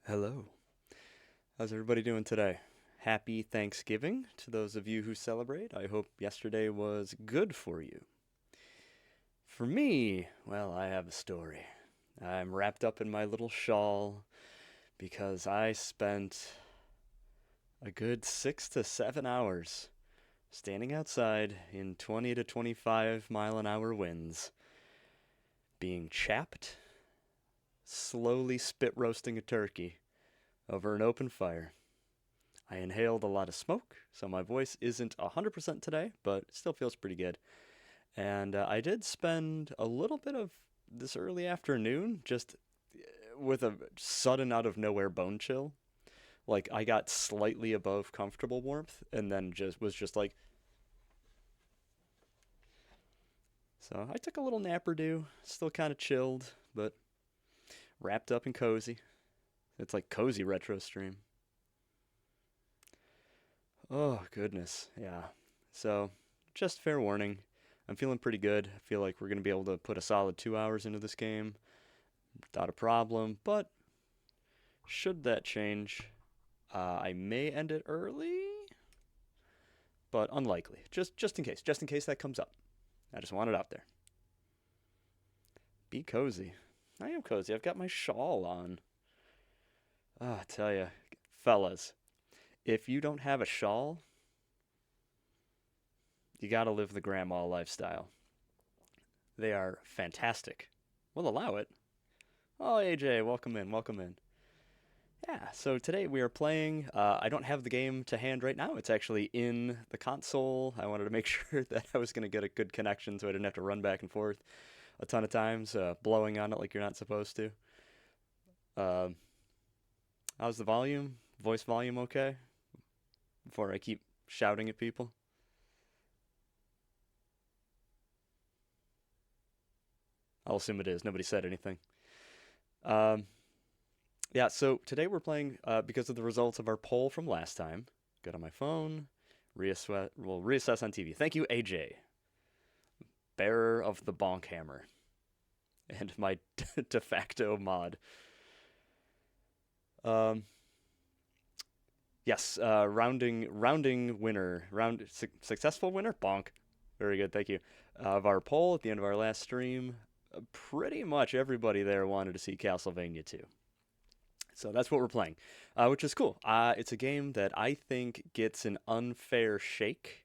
Hello. How's everybody doing today? Happy Thanksgiving to those of you who celebrate. I hope yesterday was good for you. For me, well, I have a story. I'm wrapped up in my little shawl because I spent a good 6 to 7 hours standing outside in 20 to 25 mile an hour winds, being chapped, slowly spit roasting a turkey over an open fire. I inhaled a lot of smoke, so my voice isn't 100% today, but it still feels pretty good. And I did spend a little bit of this early afternoon just with a sudden out of nowhere bone chill. Like I got slightly above comfortable warmth and then just like, so I took a little nap or two, still kind of chilled, but wrapped up and cozy. It's like cozy retro stream. Oh, goodness. Yeah. So, just fair warning. I'm feeling pretty good. I feel like we're going to be able to put a solid 2 hours into this game without a problem. But, should that change, I may end it early, but unlikely. Just in case. Just in case that comes up. I just want it out there. Be cozy. I am cozy. I've got my shawl on. I tell ya, fellas, if you don't have a shawl, you gotta live the grandma lifestyle. They are fantastic. We'll allow it. Oh, AJ, welcome in, welcome in. Yeah, so today we are playing. I don't have the game to hand right now. It's actually in the console. I wanted to make sure that I was going to get a good connection so I didn't have to run back and forth a ton of times, blowing on it like you're not supposed to. Um, how's the volume? Voice volume okay? Before I keep shouting at people. I'll assume it is. Nobody said anything. Um, Yeah, so today we're playing because of the results of our poll from last time. Get on my phone, reassess on TV. Thank you, AJ, bearer of the bonk hammer, and my de facto mod. Um, yes, rounding winner, successful winner, bonk. Very good, thank you. Of our poll at the end of our last stream, pretty much everybody there wanted to see Castlevania 2. So that's what we're playing, which is cool. It's a game that I think gets an unfair shake,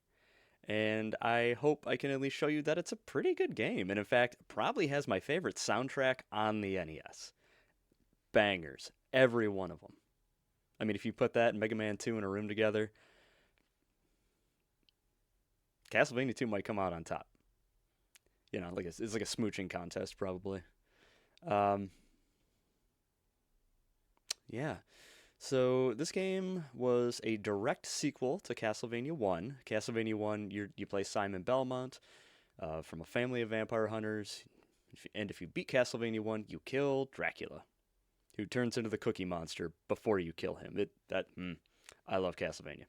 and I hope I can at least show you that it's a pretty good game. And in fact, probably has my favorite soundtrack on the NES. Bangers, every one of them. I mean, if you put that and Mega Man 2 in a room together, Castlevania 2 might come out on top. You know, it's like a smooching contest, probably. Um, yeah. So this game was a direct sequel to Castlevania 1. Castlevania 1, you play Simon Belmont from a family of vampire hunters. And if you beat Castlevania 1, you kill Dracula, who turns into the Cookie Monster before you kill him. I love Castlevania.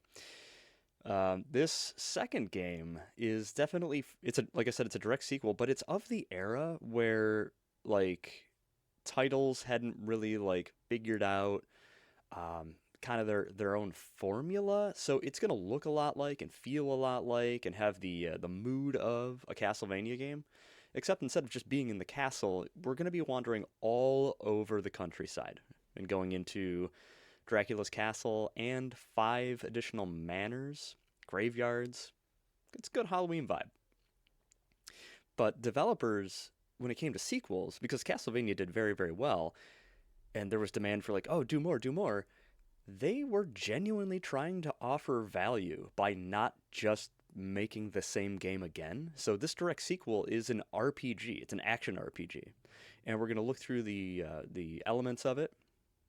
This second game is definitely like I said, it's a direct sequel, but it's of the era where like titles hadn't really like figured out kind of their own formula. So it's gonna look a lot like and feel a lot like and have the mood of a Castlevania game, except instead of just being in the castle, we're gonna be wandering all over the countryside and going into Dracula's castle and five additional manors, graveyards. It's a good Halloween vibe. But developers, when it came to sequels, because Castlevania did very, very well, and there was demand for like, oh, do more, do more, they were genuinely trying to offer value by not just making the same game again. So this direct sequel is an RPG. It's an action RPG, and we're gonna look through the elements of it.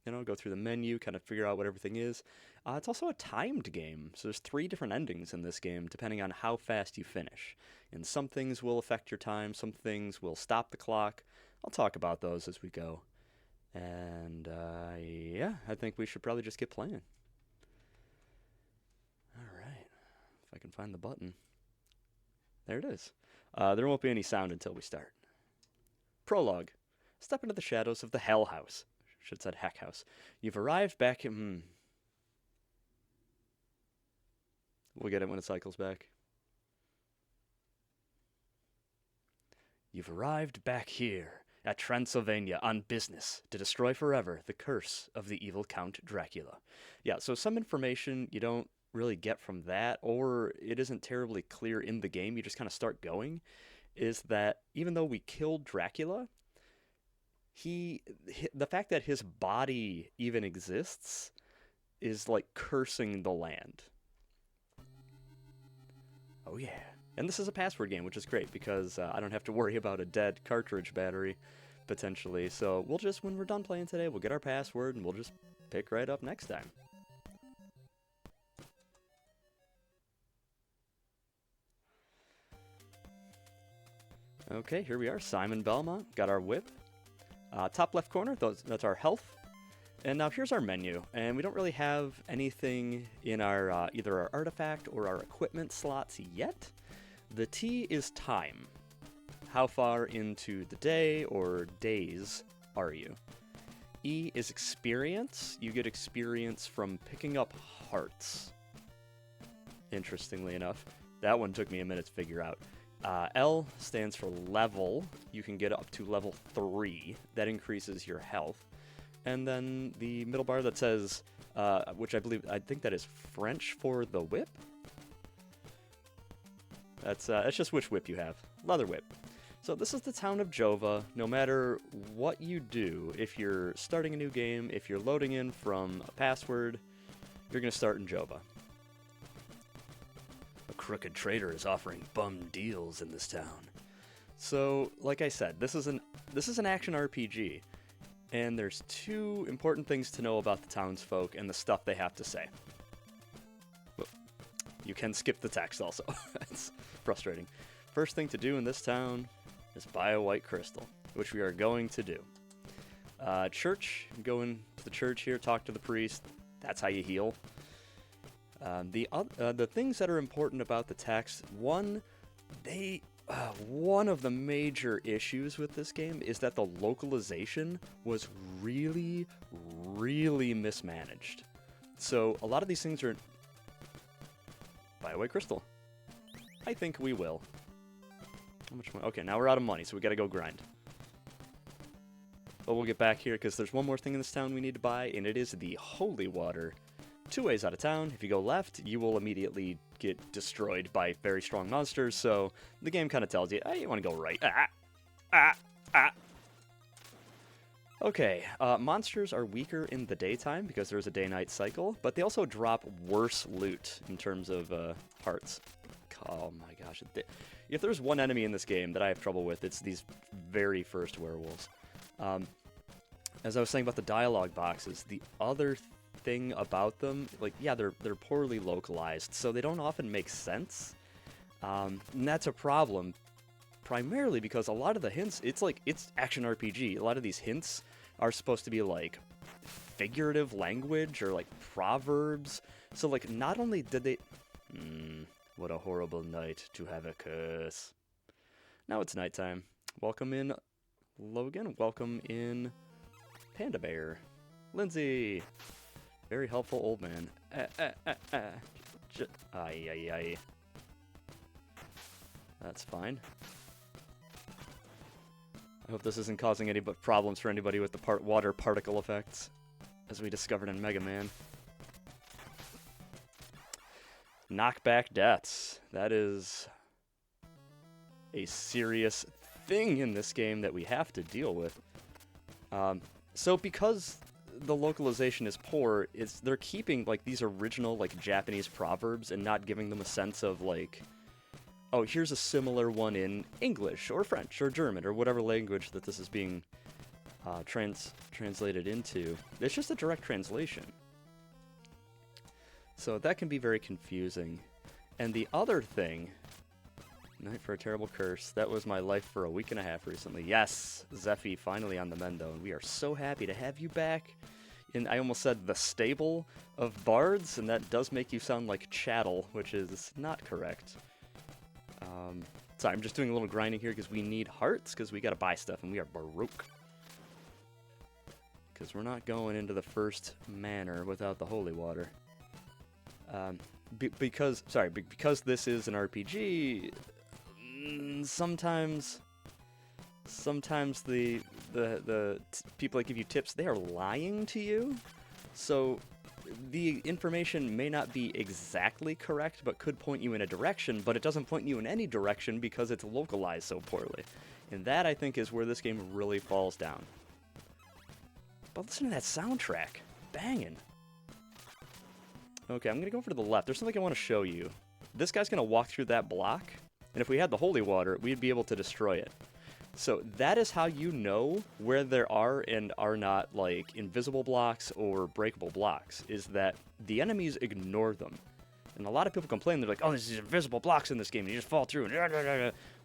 You know, go through the menu, kind of figure out what everything is. It's also a timed game, so there's three different endings in this game depending on how fast you finish. And some things will affect your time, some things will stop the clock. I'll talk about those as we go. And yeah, I think we should probably just get playing. All right, if I can find the button. There it is. There won't be any sound until we start. Prologue. Step into the shadows of the Hell House. Should have said Heck House. You've arrived back in... We'll get it when it cycles back. You've arrived back here at Transylvania on business to destroy forever the curse of the evil Count Dracula. Yeah, so some information you don't really get from that, or it isn't terribly clear in the game, you just kind of start going, is that even though we killed Dracula, the fact that his body even exists is like cursing the land. Oh yeah. And this is a password game, which is great because I don't have to worry about a dead cartridge battery, potentially. So we'll just, when we're done playing today, we'll get our password and we'll just pick right up next time. Okay, here we are, Simon Belmont. Got our whip. Top left corner, that's our health. And now here's our menu, and we don't really have anything in our either our artifact or our equipment slots yet. The T is time. How far into the day or days are you? E is experience. You get experience from picking up hearts. Interestingly enough. That one took me a minute to figure out. L stands for level. You can get up to level 3. That increases your health. And then the middle bar that says, which I think that is French for the whip. That's just which whip you have. Leather whip. So this is the town of Jova. No matter what you do, if you're starting a new game, if you're loading in from a password, you're going to start in Jova. A crooked trader is offering bum deals in this town. So, like I said, this is an action RPG. And there's 2 important things to know about the townsfolk and the stuff they have to say. You can skip the text also. It's frustrating. First thing to do in this town is buy a white crystal, which we are going to do. Church, go into the church here, talk to the priest. That's how you heal. The things that are important about the text, one of the major issues with this game is that the localization was really, really mismanaged. So a lot of these things are... Buy a white crystal. I think we will. How much money? Okay, now we're out of money, so we gotta go grind. But we'll get back here, because there's one more thing in this town we need to buy, and it is the holy water. 2 ways out of town. If you go left, you will immediately get destroyed by very strong monsters, so the game kind of tells you, hey, you want to go right. Okay, monsters are weaker in the daytime because there's a day-night cycle, but they also drop worse loot in terms of hearts. Oh my gosh. If there's one enemy in this game that I have trouble with, it's these very first werewolves. As I was saying about the dialogue boxes, the other thing about them, like, yeah, they're poorly localized, so they don't often make sense. And that's a problem, primarily because a lot of the hints, it's action RPG. A lot of these hints are supposed to be like figurative language or like proverbs. So like, not only did they... what a horrible night to have a curse. Now it's nighttime. Welcome in Logan. Welcome in Panda Bear. Lindsay. Very helpful old man. Ay. That's fine. I hope this isn't causing any but problems for anybody with the water particle effects, as we discovered in Mega Man. Knockback deaths. That is a serious thing in this game that we have to deal with. So because the localization is poor, they're keeping like these original like Japanese proverbs and not giving them a sense of like, oh, here's a similar one in English or French or German or whatever language that this is being translated into. It's just a direct translation. So that can be very confusing. And the other thing, Night for a Terrible Curse, that was my life for a week and a half recently. Yes, Zephy finally on the mend though, and we are so happy to have you back. And I almost said the stable of bards, and that does make you sound like chattel, which is not correct. Sorry, I'm just doing a little grinding here because we need hearts, because we gotta buy stuff, and we are broke. because we're not going into the first manor without the holy water. Because this is an RPG, sometimes the people that give you tips, they are lying to you. So the information may not be exactly correct, but could point you in a direction, but it doesn't point you in any direction because it's localized so poorly. And that, I think, is where this game really falls down. But listen to that soundtrack. Banging. Okay, I'm going to go over to the left. There's something I want to show you. This guy's going to walk through that block, and if we had the holy water, we'd be able to destroy it. So that is how you know where there are and are not, like, invisible blocks or breakable blocks, is that the enemies ignore them. And a lot of people complain, they're like, oh, there's these invisible blocks in this game, you just fall through.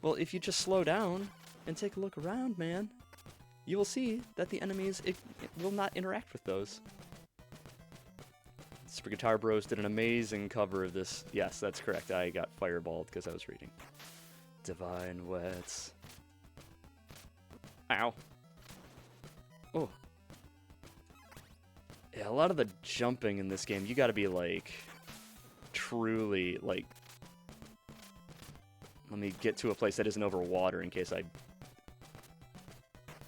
Well, if you just slow down and take a look around, man, you will see that the enemies it will not interact with those. Super Guitar Bros did an amazing cover of this. Yes, that's correct. I got fireballed because I was reading. Divine Wets. Ow. Oh. Yeah, a lot of the jumping in this game, you gotta be, like, truly, like... Let me get to a place that isn't over water in case I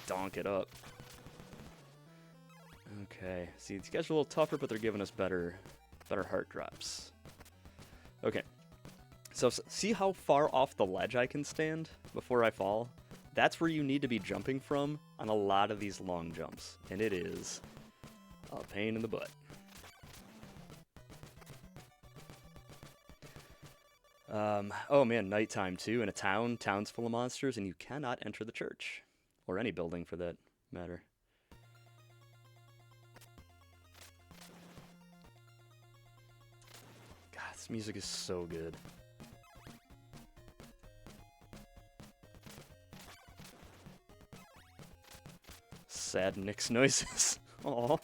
donk it up. Okay, see, these guys are a little tougher, but they're giving us better heart drops. Okay, so see how far off the ledge I can stand before I fall? That's where you need to be jumping from on a lot of these long jumps, and it is a pain in the butt. Oh man, nighttime too, in a town's full of monsters, and you cannot enter the church. Or any building for that matter. God, this music is so good. Sad Nick's noises. Aw.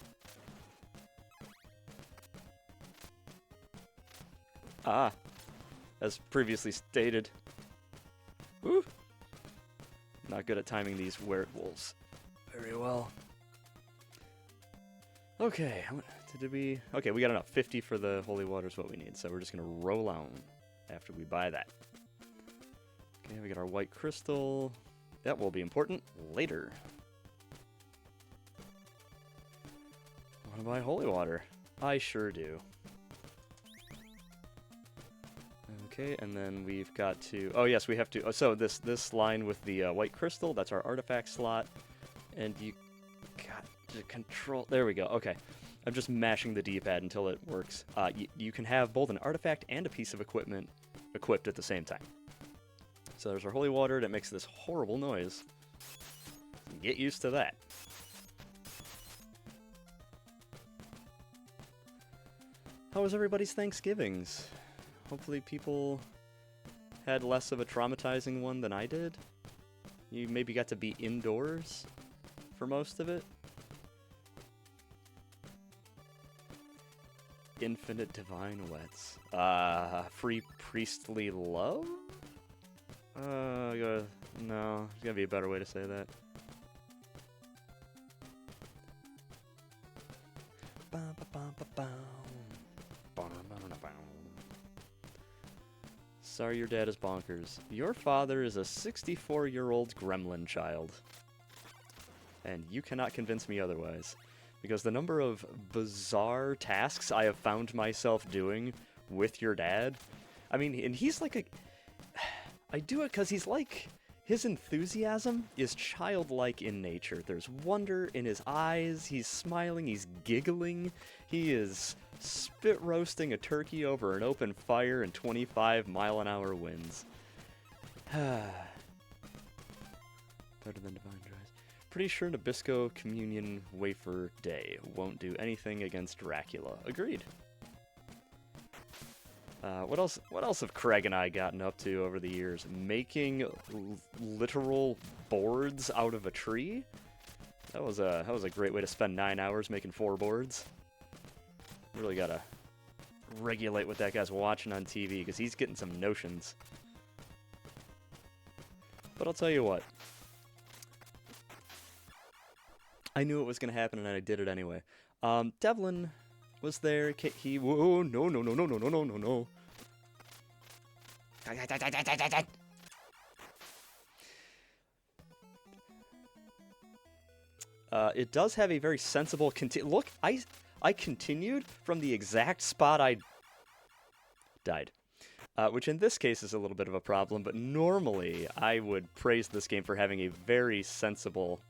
Ah. As previously stated. Woo! Not good at timing these werewolves very well. Okay, okay, we got enough. 50 for the holy water is what we need, so we're just gonna roll on after we buy that. Okay, we got our white crystal. That will be important later. I want to buy holy water. I sure do. Okay, and then we've got to... Oh, yes, we have to... So this line with the white crystal, that's our artifact slot. And you got to control... There we go. Okay. I'm just mashing the D-pad until it works. You can have both an artifact and a piece of equipment equipped at the same time. So there's our holy water that makes this horrible noise. Get used to that. How was everybody's Thanksgivings? Hopefully people had less of a traumatizing one than I did. You maybe got to be indoors for most of it. Infinite Divine Wets. Free Priestly Love? No, there's gotta be a better way to say that. Sorry your dad is bonkers. Your father is a 64-year-old gremlin child. And you cannot convince me otherwise. Because the number of bizarre tasks I have found myself doing with your dad... I mean, and he's like a... I do it because he's like... His enthusiasm is childlike in nature. There's wonder in his eyes, he's smiling, he's giggling, he is spit roasting a turkey over an open fire in 25-mile-an-hour winds. Better than Divine Dries. Pretty sure Nabisco Communion Wafer Day won't do anything against Dracula. Agreed. What else have Craig and I gotten up to over the years? Making literal boards out of a tree? That was a great way to spend 9 hours making 4 boards. Really gotta regulate what that guy's watching on TV, because he's getting some notions. But I'll tell you what. I knew it was gonna happen, and I did it anyway. Devlin was there. He. Whoa! No! No! No! No! No! No! No! No! No! It does have a very sensible look. I continued from the exact spot I died, which in this case is a little bit of a problem. But normally, I would praise this game for having a very sensible.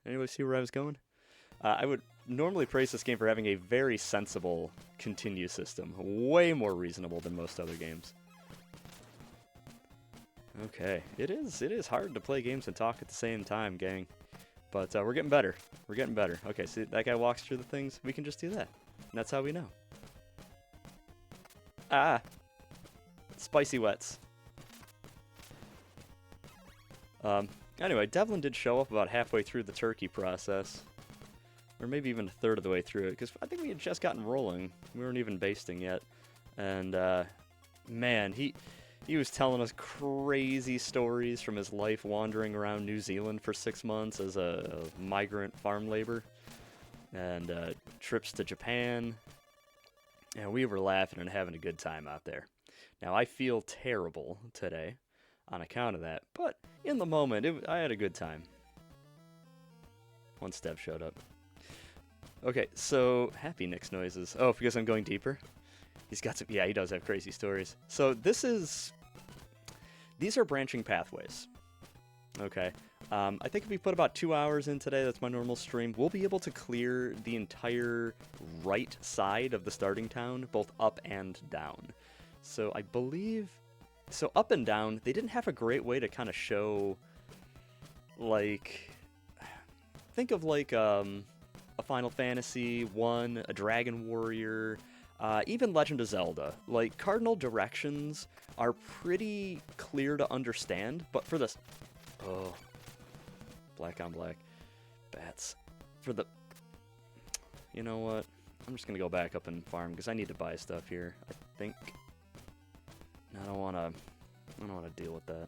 Anybody see where I was going? I would normally praise this game for having a very sensible continue system, way more reasonable than most other games. Okay, it is hard to play games and talk at the same time, gang. But we're getting better. We're getting better. Okay, see, that guy walks through the things. We can just do that. And that's how we know. Ah! Spicy wets. Anyway, Devlin did show up about halfway through the turkey process. Or maybe even a third of the way through it, because I think we had just gotten rolling. We weren't even basting yet. And, man, he was telling us crazy stories from his life wandering around New Zealand for 6 months as a migrant farm labor. And trips to Japan. And we were laughing and having a good time out there. Now, I feel terrible today on account of that, but in the moment, I had a good time. Once Dev showed up. Okay, so happy Nick's noises. Oh, because I'm going deeper? He's got some, yeah, he does have crazy stories. So these are branching pathways. Okay. I think if we put about 2 hours in today, that's my normal stream, we'll be able to clear the entire right side of the starting town, both up and down. So I believe... So up and down, they didn't have a great way to kind of show, like... Think of like a Final Fantasy 1, a Dragon Warrior, even Legend of Zelda. Like, cardinal directions are pretty clear to understand, but for this... Oh... Black on black. Bats. For the... You know what? I'm just gonna go back up and farm, because I need to buy stuff here, I think. I don't wanna deal with that.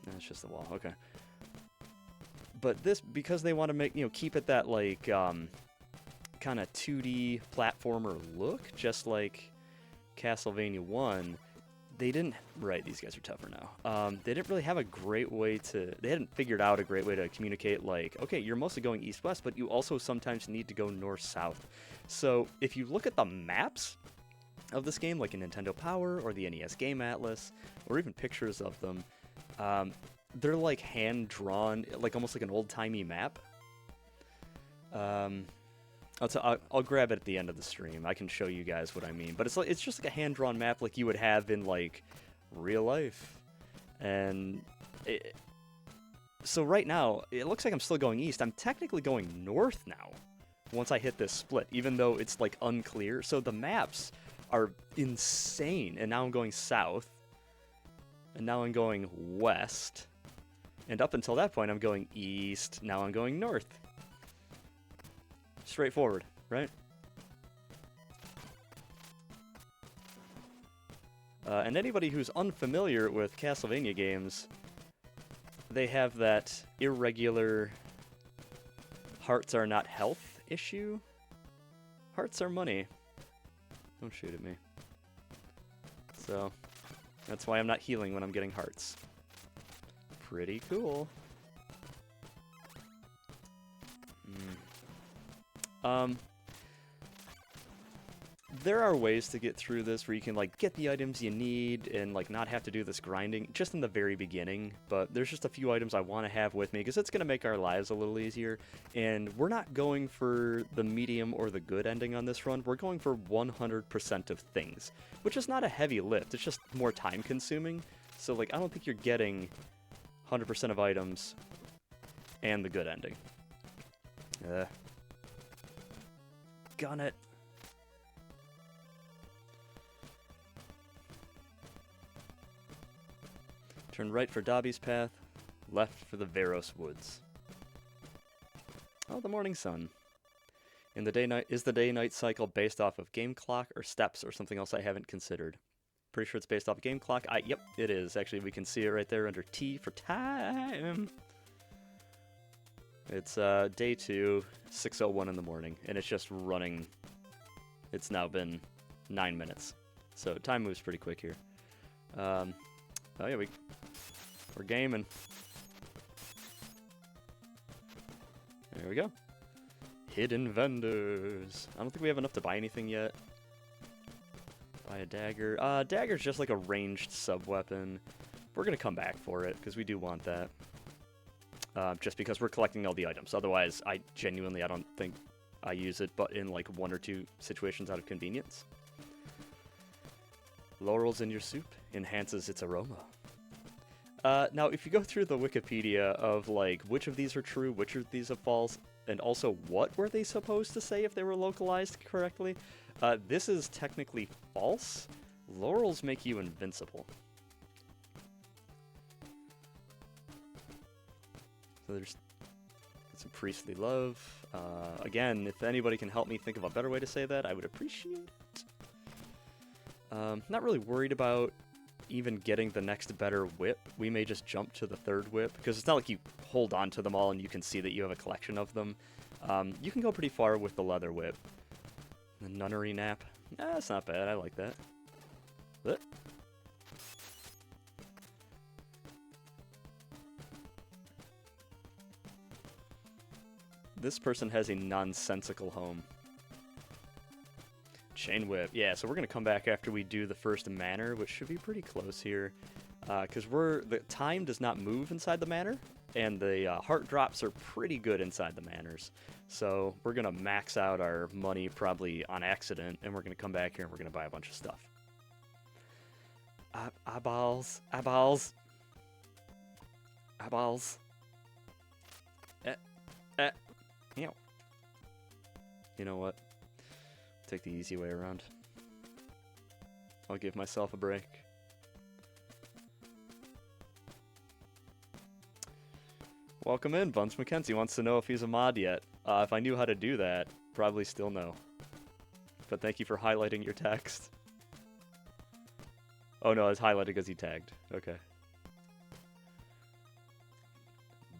That's just the wall, okay. But this, because they want to make, keep it that, like, kind of 2D platformer look, just like Castlevania 1, they didn't... Right, these guys are tougher now. They didn't really have a great way to... They hadn't figured out a great way to communicate, like, okay, you're mostly going east-west, but you also sometimes need to go north-south. So, if you look at the maps of this game, like in Nintendo Power, or the NES Game Atlas, or even pictures of them, they're like hand-drawn, like almost like an old-timey map. I'll grab it at the end of the stream. I can show you guys what I mean. But it's just like a hand-drawn map like you would have in, like, real life. And so right now, it looks like I'm still going east. I'm technically going north now once I hit this split, even though it's, like, unclear. So the maps are insane. And now I'm going south. And now I'm going west. And up until that point, I'm going east. Now I'm going north. Straightforward, right? And anybody who's unfamiliar with Castlevania games, they have that irregular hearts are not health issue. Hearts are money. Don't shoot at me. So, that's why I'm not healing when I'm getting hearts. Pretty cool. There are ways to get through this where you can, like, get the items you need and, like, not have to do this grinding just in the very beginning, but there's just a few items I want to have with me because it's going to make our lives a little easier, and we're not going for the medium or the good ending on this run. We're going for 100% of things, which is not a heavy lift. It's just more time consuming, so, like, I don't think you're getting 100% of items and the good ending. Gun it. Turn right for Dobby's Path, left for the Veros Woods. Oh, the morning sun. Is the day-night cycle based off of game clock or steps or something else I haven't considered? Pretty sure it's based off a game clock. Yep, it is. Actually, we can see it right there under T for time. It's day 2, 6:01 in the morning, and it's just running. It's now been 9 minutes, so time moves pretty quick here. Oh yeah, we're gaming. There we go. Hidden vendors. I don't think we have enough to buy anything yet. Buy a dagger. Dagger's just like a ranged sub-weapon. We're gonna come back for it, because we do want that. Just because we're collecting all the items. Otherwise, I don't think I use it, but in like 1 or 2 situations out of convenience. Laurels in your soup enhances its aroma. Now, if you go through the Wikipedia of like which of these are true, which of these are false, and also what were they supposed to say if they were localized correctly, this is technically false. Laurels make you invincible. So there's some priestly love. Again, if anybody can help me think of a better way to say that, I would appreciate it. Not really worried about even getting the next better whip. We may just jump to the 3rd whip, because it's not like you hold on to them all and you can see that you have a collection of them. You can go pretty far with the leather whip. The nunnery nap. That's not bad. I like that. This person has a nonsensical home. Chain whip. Yeah, so we're going to come back after we do the first manor, which should be pretty close here. Because the time does not move inside the manor, and the heart drops are pretty good inside the manors. So we're going to max out our money probably on accident, and we're going to come back here and we're going to buy a bunch of stuff. Eyeballs. Eyeballs. Eyeballs. Ew. You know what? Take the easy way around. I'll give myself a break. Welcome in, Buns McKenzie wants to know if he's a mod yet. If I knew how to do that, probably still no. But thank you for highlighting your text. Oh no, it's highlighted because he tagged. Okay.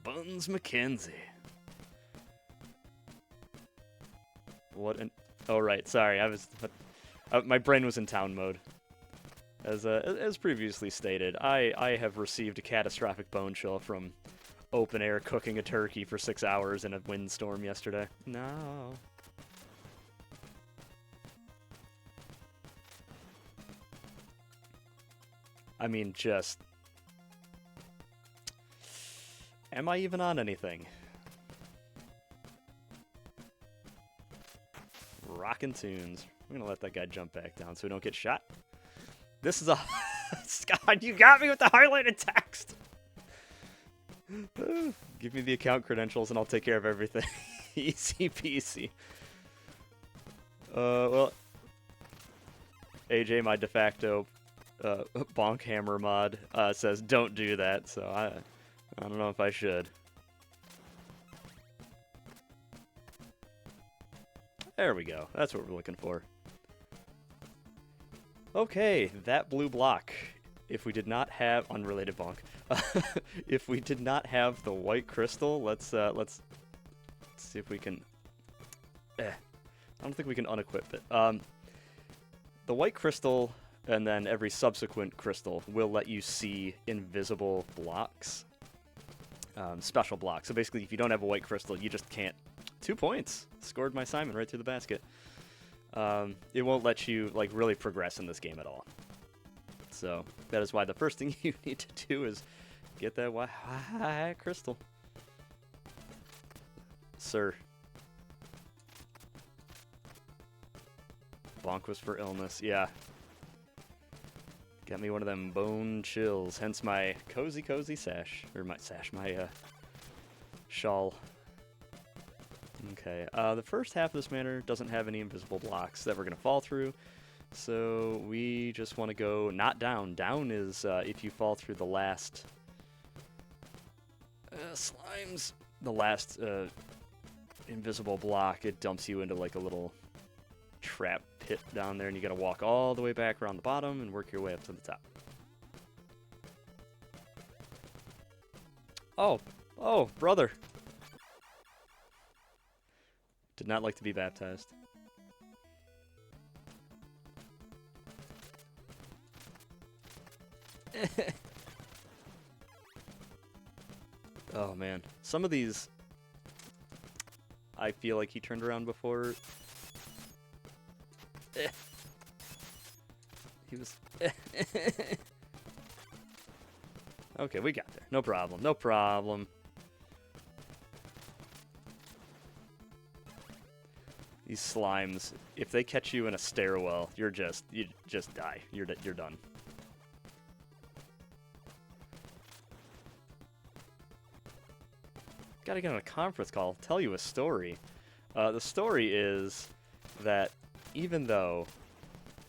Buns McKenzie. What an... Oh, right. Sorry, I was... my brain was in town mode. As previously stated, I have received a catastrophic bone chill from open air cooking a turkey for 6 hours in a windstorm yesterday. No. I mean, just... Am I even on anything? Rockin' tunes. I'm gonna let that guy jump back down so we don't get shot. This is a... Scott, you got me with the highlighted text! Give me the account credentials and I'll take care of everything. Easy peasy. Well... AJ, my de facto bonk hammer mod, says don't do that, so I don't know if I should. There we go. That's what we're looking for. Okay, that blue block. If we did not have unrelated bonk, if we did not have the white crystal, let's see if we can. I don't think we can unequip it. The white crystal and then every subsequent crystal will let you see invisible blocks, special blocks. So basically, if you don't have a white crystal, you just can't. 2 points. Scored my Simon right through the basket. It won't let you like really progress in this game at all. So that is why the first thing you need to do is get that white crystal. Sir. Bonk was for illness. Yeah. Got me one of them bone chills. Hence my cozy sash. Or my sash, my shawl. Okay, the first half of this manor doesn't have any invisible blocks that we're going to fall through, so we just want to go not down. Down is if you fall through the last slimes, the last invisible block, it dumps you into like a little trap pit down there, and you gotta walk all the way back around the bottom and work your way up to the top. Oh, oh, brother. Did not like to be baptized. Oh man, some of these I feel like he turned around before. He was okay, we got there. No problem. No problem. These slimes, if they catch you in a stairwell, you just die. You're done. Gotta get on a conference call, tell you a story. The story is that even though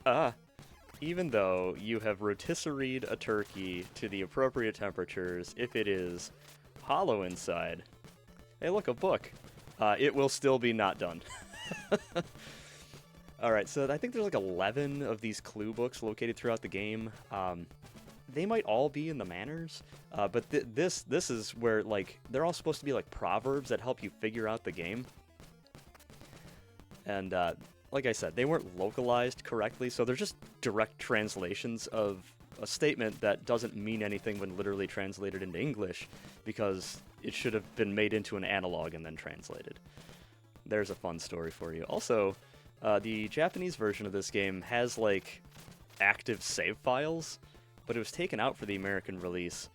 you have rotisseried a turkey to the appropriate temperatures, if it is hollow inside, hey look, a book, it will still be not done. Alright, so I think there's like 11 of these clue books located throughout the game. They might all be in the manors, but this is where, like, they're all supposed to be like proverbs that help you figure out the game. And like I said, they weren't localized correctly, so they're just direct translations of a statement that doesn't mean anything when literally translated into English, because it should have been made into an analog and then translated. There's a fun story for you. Also, the Japanese version of this game has, like, active save files, but it was taken out for the American release,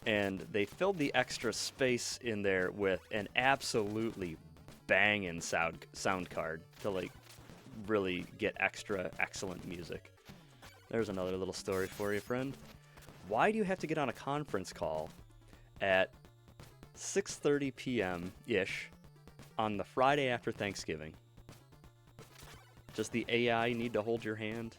and they filled the extra space in there with an absolutely banging sound card to, like, really get extra excellent music. There's another little story for you, friend. Why do you have to get on a conference call at 6:30 p.m.-ish on the Friday after Thanksgiving? Does the AI need to hold your hand?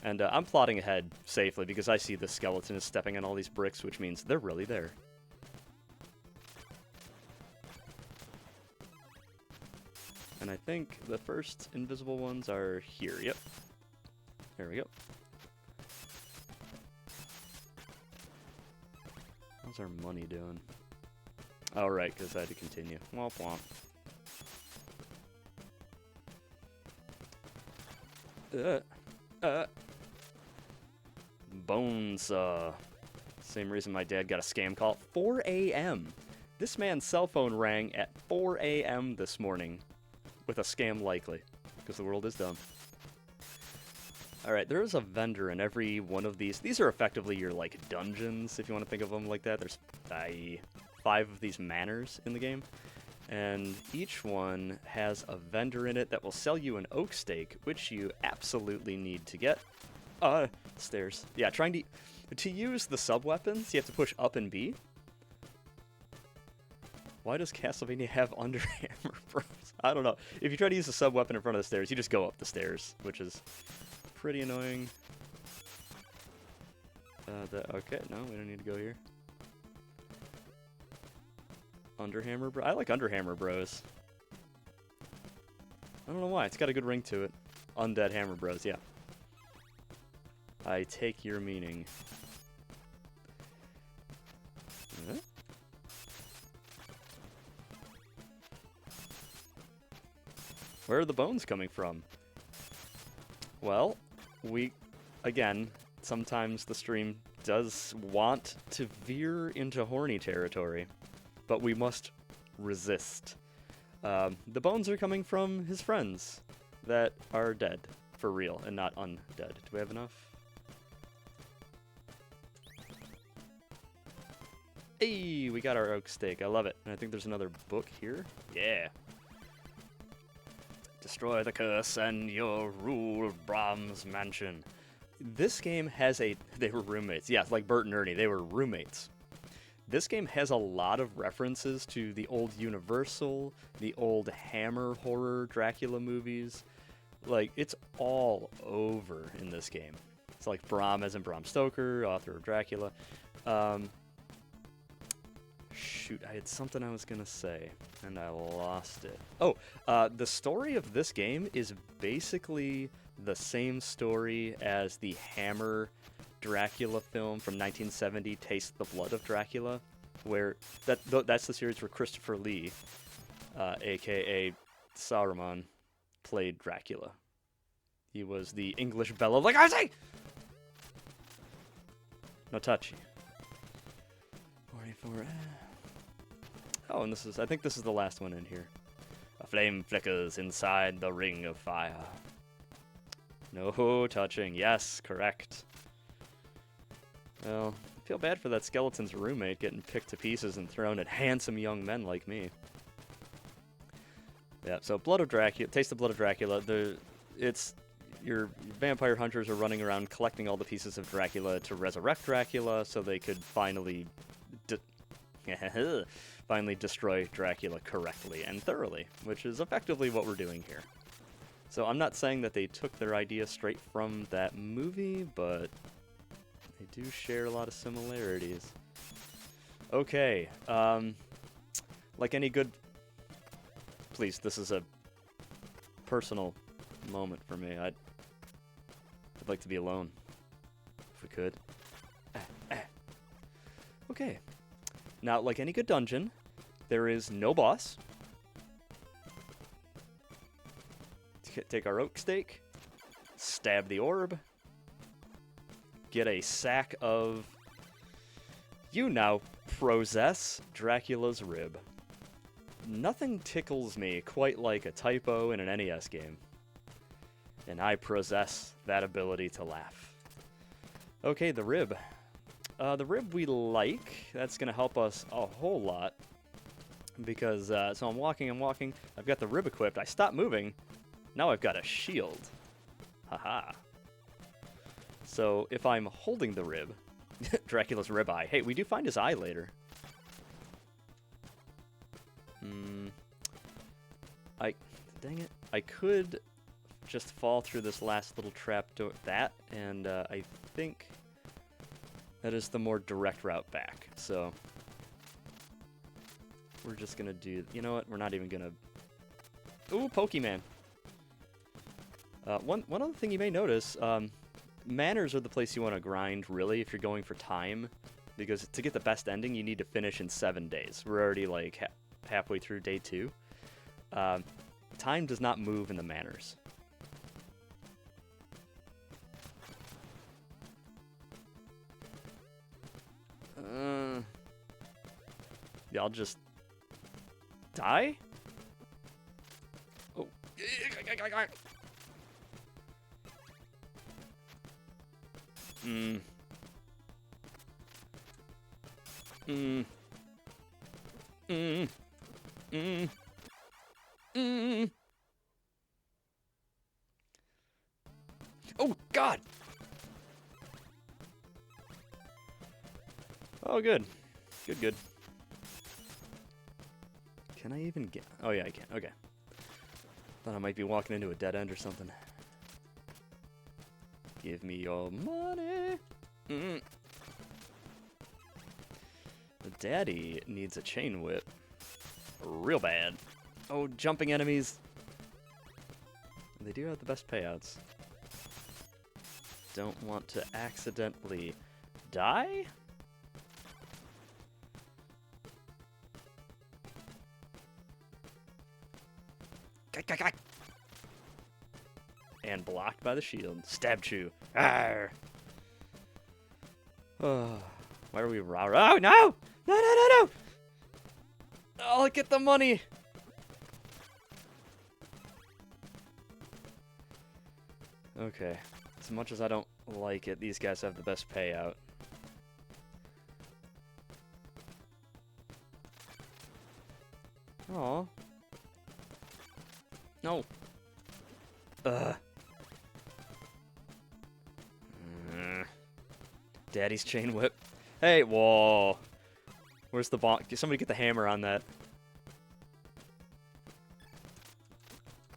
And I'm plotting ahead safely because I see the skeleton is stepping on all these bricks, which means they're really there. And I think the first invisible ones are here. Yep. There we go. How's our money doing? Oh, right, because I had to continue. Womp womp. Bonesaw. Same reason my dad got a scam call. 4 a.m. This man's cell phone rang at 4 a.m. this morning with a scam likely, because the world is dumb. Alright, there is a vendor in every one of these. These are effectively your, like, dungeons, if you want to think of them like that. There's 5 of these manors in the game, and each one has a vendor in it that will sell you an oak steak, which you absolutely need to get. Stairs. Yeah, trying to use the sub-weapons, you have to push up and B. Why does Castlevania have Underhammer Bros? I don't know. If you try to use the sub-weapon in front of the stairs, you just go up the stairs, which is pretty annoying. Okay, no, we don't need to go here. Underhammer Bros? I like Underhammer Bros. I don't know why, it's got a good ring to it. Undead Hammer Bros, yeah. I take your meaning. Huh? Where are the bones coming from? Well, again, sometimes the stream does want to veer into horny territory, but we must resist. The bones are coming from his friends that are dead, for real, and not undead. Do we have enough? Hey, we got our oak steak. I love it. And I think there's another book here. Yeah. Destroy the curse and you'll rule Brahm's mansion. This game has they were roommates. Yeah, like Bert and Ernie, they were roommates. This game has a lot of references to the old Universal, the old Hammer horror Dracula movies. Like, it's all over in this game. It's like Bram as in Bram Stoker, author of Dracula. shoot, I had something I was gonna say, and I lost it. Oh, the story of this game is basically the same story as the Hammer Dracula film from 1970, Taste the Blood of Dracula, where that's the series where Christopher Lee, aka Saruman, played Dracula. He was the English Bela Lugosi! No touchy. 44. Oh, and I think this is the last one in here. A flame flickers inside the ring of fire. No touching. Yes, correct. Well, I feel bad for that skeleton's roommate getting picked to pieces and thrown at handsome young men like me. Yeah, so Blood of Dracula, Taste the Blood of Dracula, your vampire hunters are running around collecting all the pieces of Dracula to resurrect Dracula so they could finally destroy Dracula correctly and thoroughly, which is effectively what we're doing here. So I'm not saying that they took their idea straight from that movie, but they do share a lot of similarities. Okay, like any good... Please, this is a personal moment for me. I'd like to be alone, if we could. Okay. Now, like any good dungeon, there is no boss. Take our oak stake, stab the orb, get a sack of, you now possess Dracula's rib. Nothing tickles me quite like a typo in an NES game. And I possess that ability to laugh. Okay, the rib. The rib we like. That's going to help us a whole lot. Because, so I'm walking. I've got the rib equipped. I stop moving. Now I've got a shield. Haha. So if I'm holding the rib, Dracula's rib eye. Hey, we do find his eye later. Dang it. I could just fall through this last little trap door. And I think that is the more direct route back. So we're just gonna do, you know what? We're not even gonna... Ooh, Pokemon. One other thing you may notice, manners are the place you want to grind, really, if you're going for time. Because to get the best ending, you need to finish in 7 days. We're already, like, halfway through day 2. Time does not move in the manners. Yeah, I'll just... die? Oh. Oh, God! Oh, good. Good. Can I even get... Oh, yeah, I can. Okay. Thought I might be walking into a dead end or something. Give me your money. The daddy needs a chain whip. Real bad. Oh, jumping enemies. They do have the best payouts. Don't want to accidentally die? And blocked by the shield. Stab chew. Arr. Oh, why are we raw? Oh, no! No! I'll get the money! Okay. As much as I don't like it, these guys have the best payout. Aw. No. Daddy's chain whip. Hey, whoa. Where's the bomb? Somebody get the hammer on that.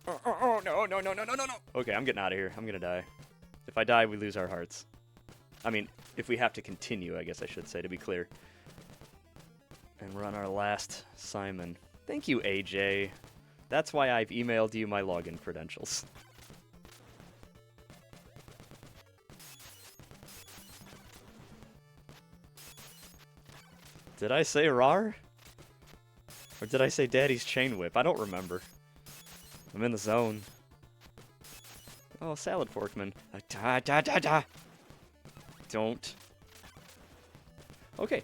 Oh, no. Okay, I'm getting out of here. I'm gonna die. If I die, we lose our hearts. I mean, if we have to continue, I guess I should say, to be clear. And we're on our last Simon. Thank you, AJ. That's why I've emailed you my login credentials. Did I say RAR? Or did I say Daddy's Chain Whip? I don't remember. I'm in the zone. Oh, Salad Forkman. Da da da da! Don't. Okay.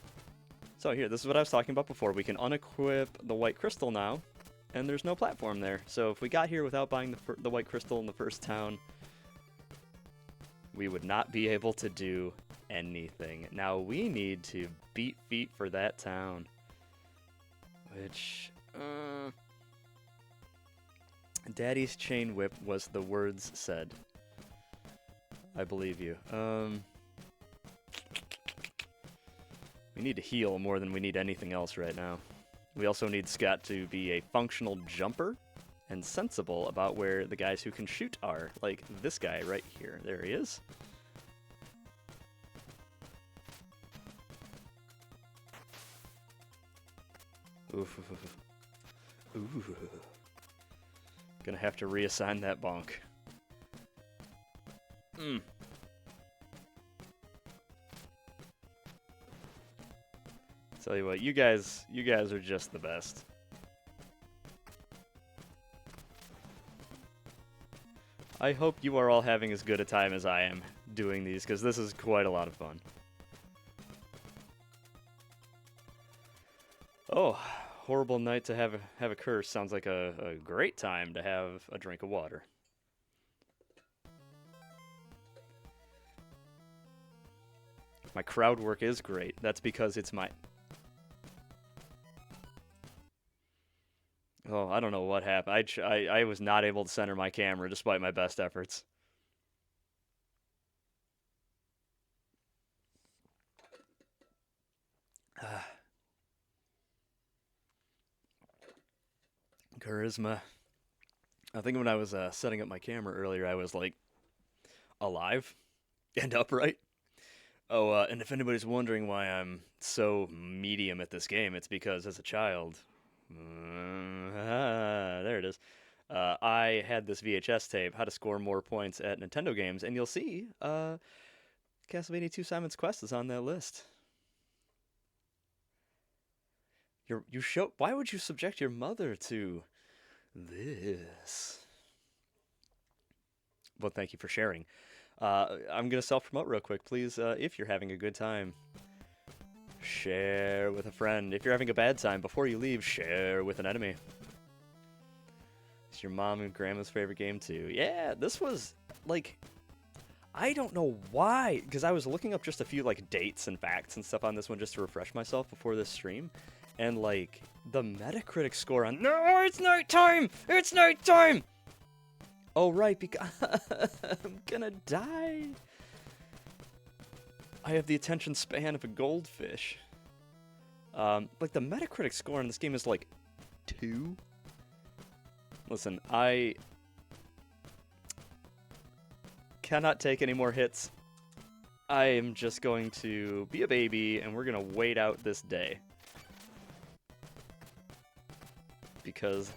So here, this is what I was talking about before. We can unequip the white crystal now, and there's no platform there. So if we got here without buying the white crystal in the first town, we would not be able to do anything. Now we need to beat feet for that town. Which, Daddy's Chain Whip was the words said. I believe you. We need to heal more than we need anything else right now. We also need Scott to be a functional jumper and sensible about where the guys who can shoot are. Like this guy right here. There he is. Oof. Ooh. Gonna have to reassign that bonk. Tell you what, you guys are just the best. I hope you are all having as good a time as I am doing these, because this is quite a lot of fun. Oh, horrible night to have a curse. Sounds like a great time to have a drink of water. My crowd work is great. That's because it's my... Oh, I don't know what happened. I was not able to center my camera despite my best efforts. Charisma. I think when I was setting up my camera earlier, I was like alive and upright. Oh, and if anybody's wondering why I'm so medium at this game, it's because as a child, there it is. I had this VHS tape, How to Score More Points at Nintendo Games, and you'll see Castlevania 2 Simon's Quest is on that list. Why would you subject your mother to this? Well, thank you for sharing. I'm going to self-promote real quick. Please, if you're having a good time, share with a friend. If you're having a bad time, before you leave, share with an enemy. It's your mom and grandma's favorite game, too. Yeah, this was, like, I don't know why, because I was looking up just a few, like, dates and facts and stuff on this one just to refresh myself before this stream. And, like, the Metacritic score on... No, it's nighttime! It's nighttime! Oh, right, because I'm gonna die. I have the attention span of a goldfish. Like, the Metacritic score on this game is, like, 2. Listen, I cannot take any more hits. I am just going to be a baby, and we're gonna wait out this day. Because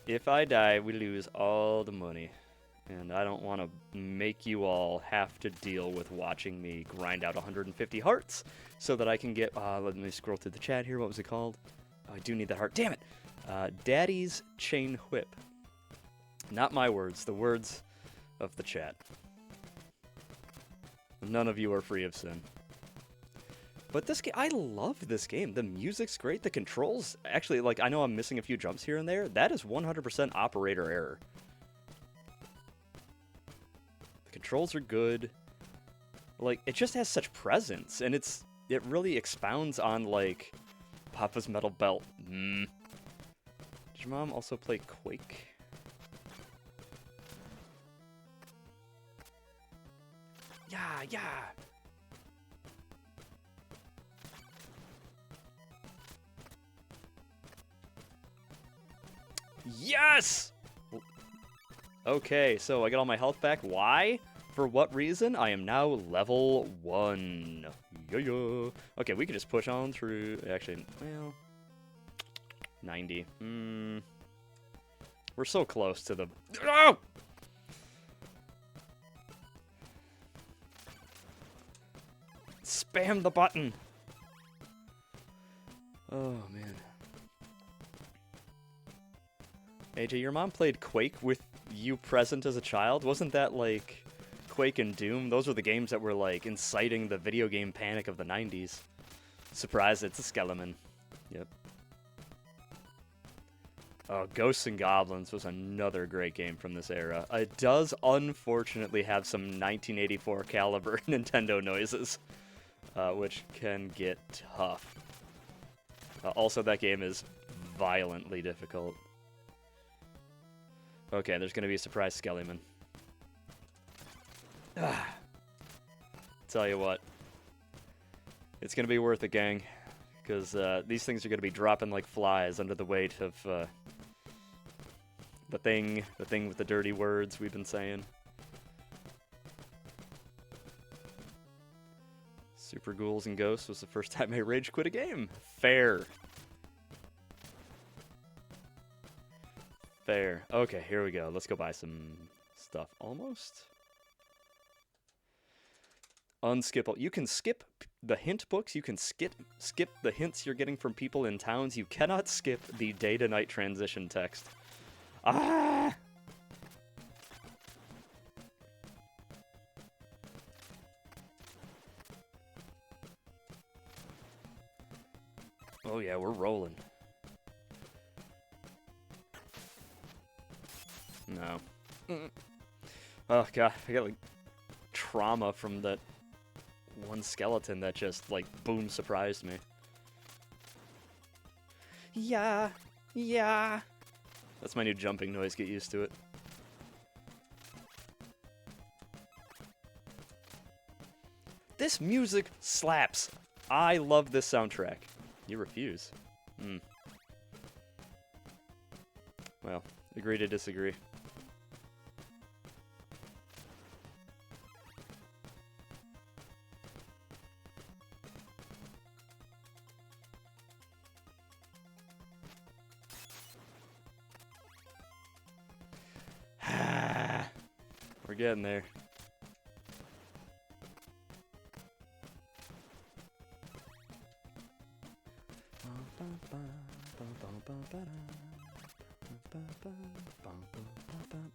if I die, we lose all the money. And I don't want to make you all have to deal with watching me grind out 150 hearts so that I can get... let me scroll through the chat here. What was it called? Oh, I do need that heart. Damn it! Daddy's Chain Whip. Not my words. The words of the chat. None of you are free of sin. But this game, I love this game. The music's great. The controls, actually, like, I know I'm missing a few jumps here and there. That is 100% operator error. The controls are good. Like, it just has such presence, and it really expounds on, like, Papa's Metal Belt. Did your mom also play Quake? Yeah. Yes! Okay, so I got all my health back. Why? For what reason? I am now level 1. Yeah. Okay, we could just push on through. Actually, well, 90. We're so close to the. Oh! Spam the button. Oh man. AJ, your mom played Quake with you present as a child? Wasn't that like Quake and Doom? Those were the games that were like inciting the video game panic of the 90s. Surprise, it's a skeleton. Yep. Oh, Ghosts and Goblins was another great game from this era. It does unfortunately have some 1984 caliber Nintendo noises, which can get tough. Also, that game is violently difficult. Okay, there's gonna be a surprise Skellyman. Tell you what. It's gonna be worth it, gang. Because these things are gonna be dropping like flies under the weight of the thing with the dirty words we've been saying. Super Ghouls and Ghosts was the first time I rage quit a game. Fair. Fair. Okay, here we go. Let's go buy some stuff. Almost. Unskippable. You can skip the hint books. You can skip the hints you're getting from people in towns. You cannot skip the day-to-night transition text. Ah! Oh yeah, we're rolling. No. Oh god, I got like trauma from that one skeleton that just like boom surprised me. Yeah, yeah. That's my new jumping noise, get used to it. This music slaps. I love this soundtrack. You refuse. Well, agree to disagree. We're getting there.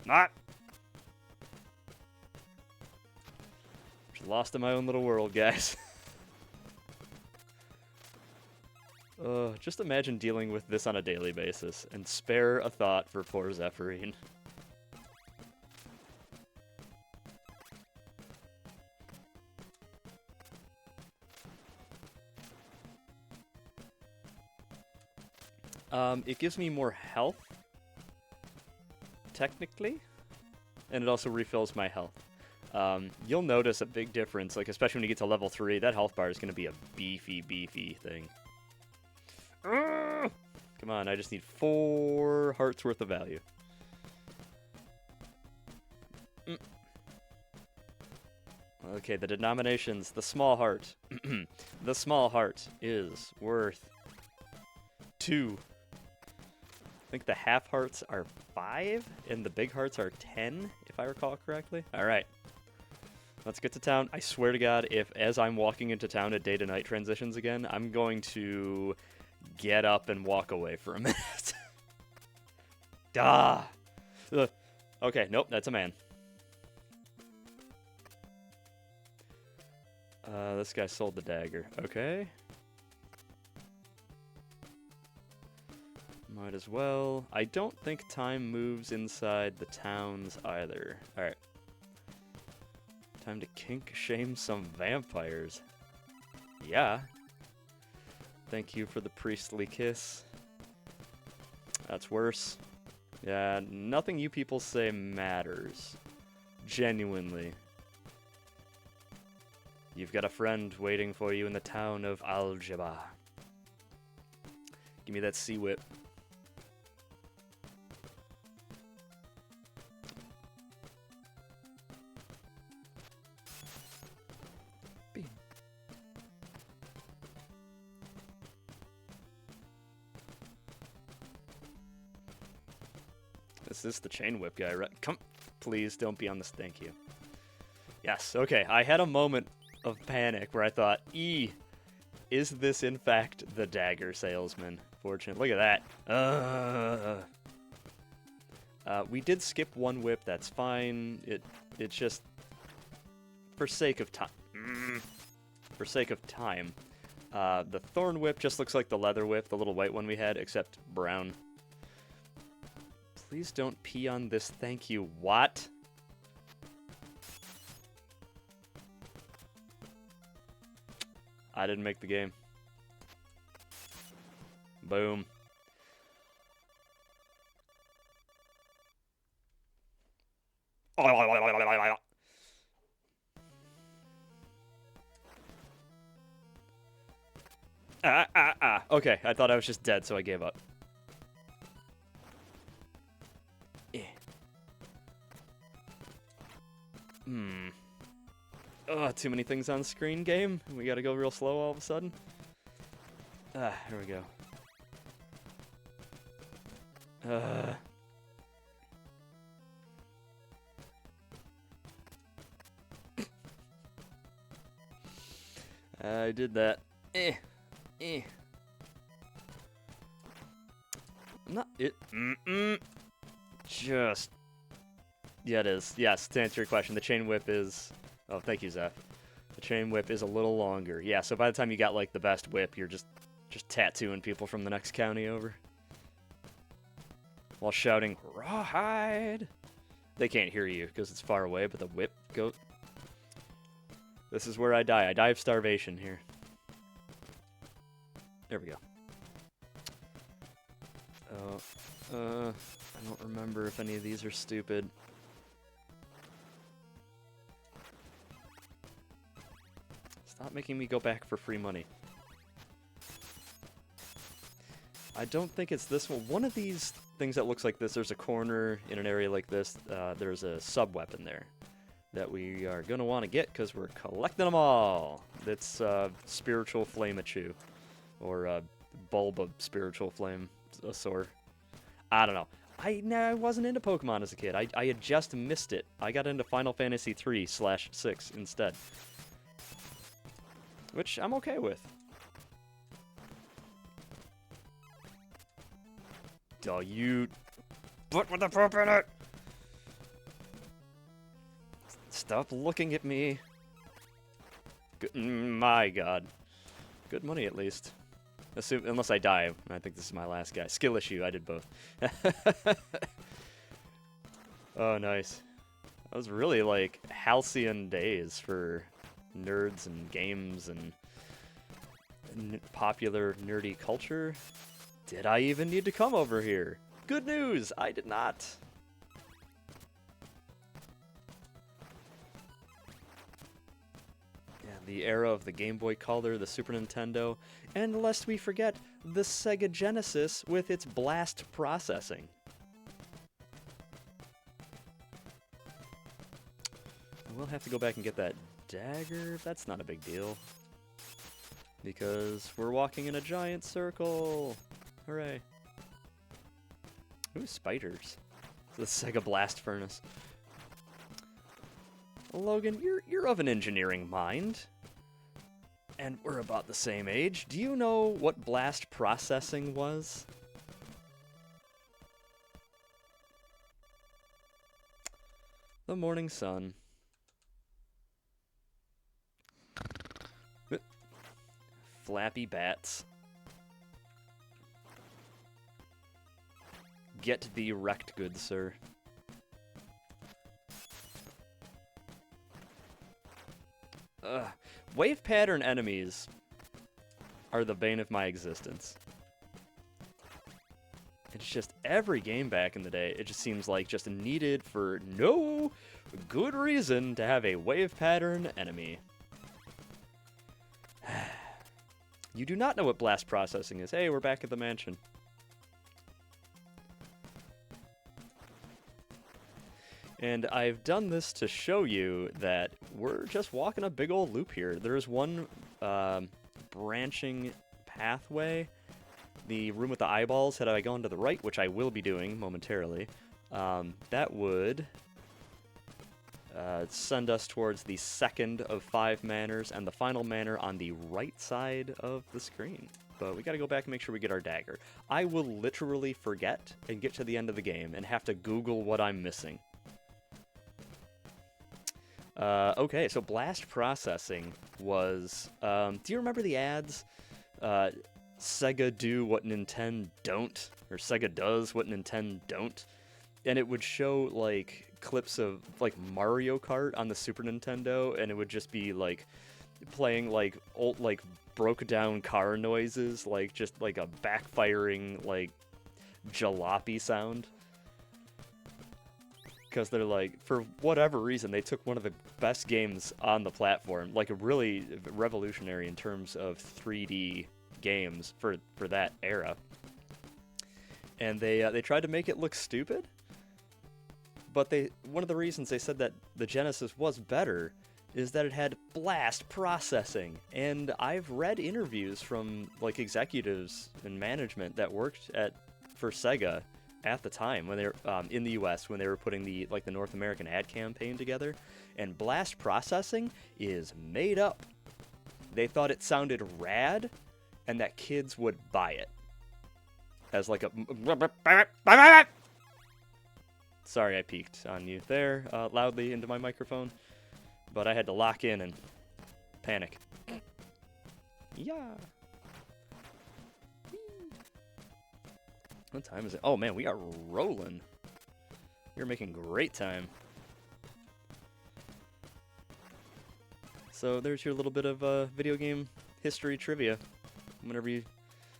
Not. Just lost in my own little world, guys. Just imagine dealing with this on a daily basis, and spare a thought for poor Zephyrine. It gives me more health, technically, and it also refills my health. You'll notice a big difference, like especially when you get to level 3, that health bar is going to be a beefy thing. Come on, I just need 4 hearts worth of value. Okay, the denominations, the small heart. The small heart is worth 2. I think the half hearts are 5, and the big hearts are 10, if I recall correctly. Alright. Let's get to town. I swear to God, if as I'm walking into town at day to night transitions again, I'm going to get up and walk away for a minute. Duh. Ugh. Okay, nope, that's a man. This guy sold the dagger. Okay. Might as well. I don't think time moves inside the towns either. Alright. Time to kink shame some vampires. Yeah. Thank you for the priestly kiss. That's worse. Yeah, nothing you people say matters. Genuinely. You've got a friend waiting for you in the town of Aljaba. Give me that sea whip. This is the chain whip guy, right? Come, please don't be on this. Thank you. Yes, okay. I had a moment of panic where I thought, is this in fact the dagger salesman? Fortunately, look at that. We did skip one whip. That's fine. It's just for sake of time. For sake of time. The thorn whip just looks like the leather whip, the little white one we had, except brown. Please don't pee on this. Thank you. What? I didn't make the game. Boom. Okay, I thought I was just dead, so I gave up. Too many things on screen, game. We gotta go real slow all of a sudden. Here we go. I did that. Not it. Just. Yeah, it is. Yes, to answer your question, the chain whip is. Oh, thank you, Zeph. The chain whip is a little longer. Yeah, so by the time you got like the best whip, you're just tattooing people from the next county over. While shouting, "Rawhide!" They can't hear you because it's far away, but the whip goes. This is where I die. I die of starvation here. There we go. I don't remember if any of these are stupid. Stop making me go back for free money. I don't think it's this one. One of these things that looks like this, there's a corner in an area like this, there's a sub-weapon there that we are going to want to get because we're collecting them all. It's Spiritual Flame-a-Chew, or Bulba Spiritual Flame, a sword. I don't know. I wasn't into Pokemon as a kid. I had just missed it. I got into Final Fantasy 3/6 instead. Which I'm okay with. Oh, you... But with the poop in it! Stop looking at me. Good, my god. Good money, at least. Unless I die. I think this is my last guy. Skill issue, I did both. Oh, nice. That was really, like, halcyon days for nerds and games and popular nerdy culture. Did I even need to come over here? Good news! I did not. Yeah, the era of the Game Boy Color, the Super Nintendo, and lest we forget, the Sega Genesis with its blast processing. We'll have to go back and get that dagger. That's not a big deal. Because we're walking in a giant circle. Hooray. Ooh, spiders. The Sega Blast Furnace. Logan, you're of an engineering mind. And we're about the same age. Do you know what blast processing was? The morning sun. Flappy bats. Get thee wrecked, good sir. Wave pattern enemies are the bane of my existence. It's just every game back in the day, it just seems like just needed for no good reason to have a wave pattern enemy. You do not know what blast processing is. Hey, we're back at the mansion. And I've done this to show you that we're just walking a big old loop here. There's one branching pathway. The room with the eyeballs, had I gone to the right, which I will be doing momentarily, That would send us towards the second of 5 manners and the final manor on the right side of the screen. But we gotta go back and make sure we get our dagger. I will literally forget and get to the end of the game and have to Google what I'm missing. Okay, so blast processing was... do you remember the ads? Sega do what Nintendo don't, or Sega does what Nintendo don't. And it would show, like, clips of, like, Mario Kart on the Super Nintendo, and it would just be, like, playing, like, old, like, broke-down car noises, like, just, like, a backfiring, like, jalopy sound. Because they're, like, for whatever reason, they took one of the best games on the platform, like, a really revolutionary in terms of 3D games for that era. And they tried to make it look stupid. But one of the reasons they said that the Genesis was better is that it had blast processing. And I've read interviews from, like, executives and management that worked for Sega at the time when they were in the US when they were putting the North American ad campaign together. And blast processing is made up. They thought it sounded rad and that kids would buy it as like a... Sorry I peeked on you there loudly into my microphone, but I had to lock in and panic. Yeah. What time is it? Oh man, we are rolling. We're making great time. So there's your little bit of video game history trivia. Whenever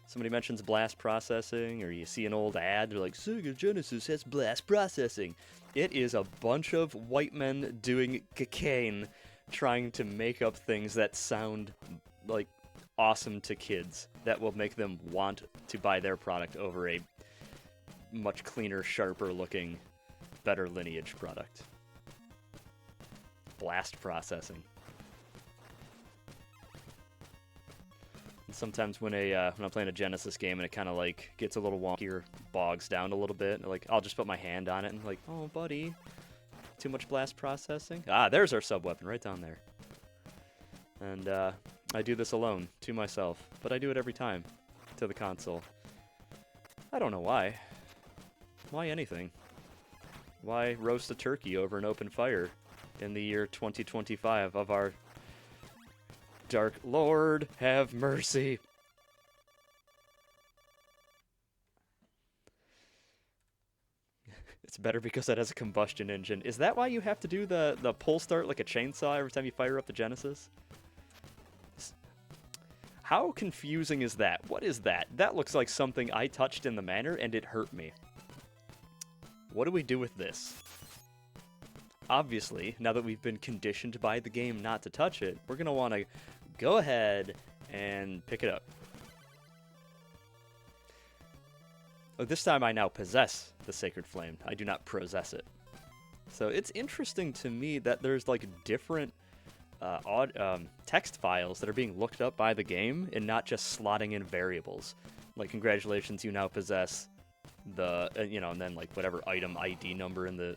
somebody mentions blast processing, or you see an old ad, they're like, Sega Genesis has blast processing. It is a bunch of white men doing cocaine, trying to make up things that sound like awesome to kids, that will make them want to buy their product over a much cleaner, sharper looking, better lineage product. Blast processing. Sometimes when I'm playing a Genesis game and it kind of like gets a little wonky or bogs down a little bit, like I'll just put my hand on it and like, oh buddy, too much blast processing. Ah, there's our sub weapon right down there. And I do this alone to myself, but I do it every time to the console. I don't know why. Why anything? Why roast a turkey over an open fire in the year 2025 of our Dark Lord, have mercy. It's better because it has a combustion engine. Is that why you have to do the pull start like a chainsaw every time you fire up the Genesis? How confusing is that? What is that? That looks like something I touched in the manor and it hurt me. What do we do with this? Obviously, now that we've been conditioned by the game not to touch it, we're going to want to go ahead and pick it up. Oh, this time I now possess the Sacred Flame. I do not possess it. So it's interesting to me that there's like different text files that are being looked up by the game and not just slotting in variables. Like, congratulations, you now possess the, and then like whatever item ID number in the,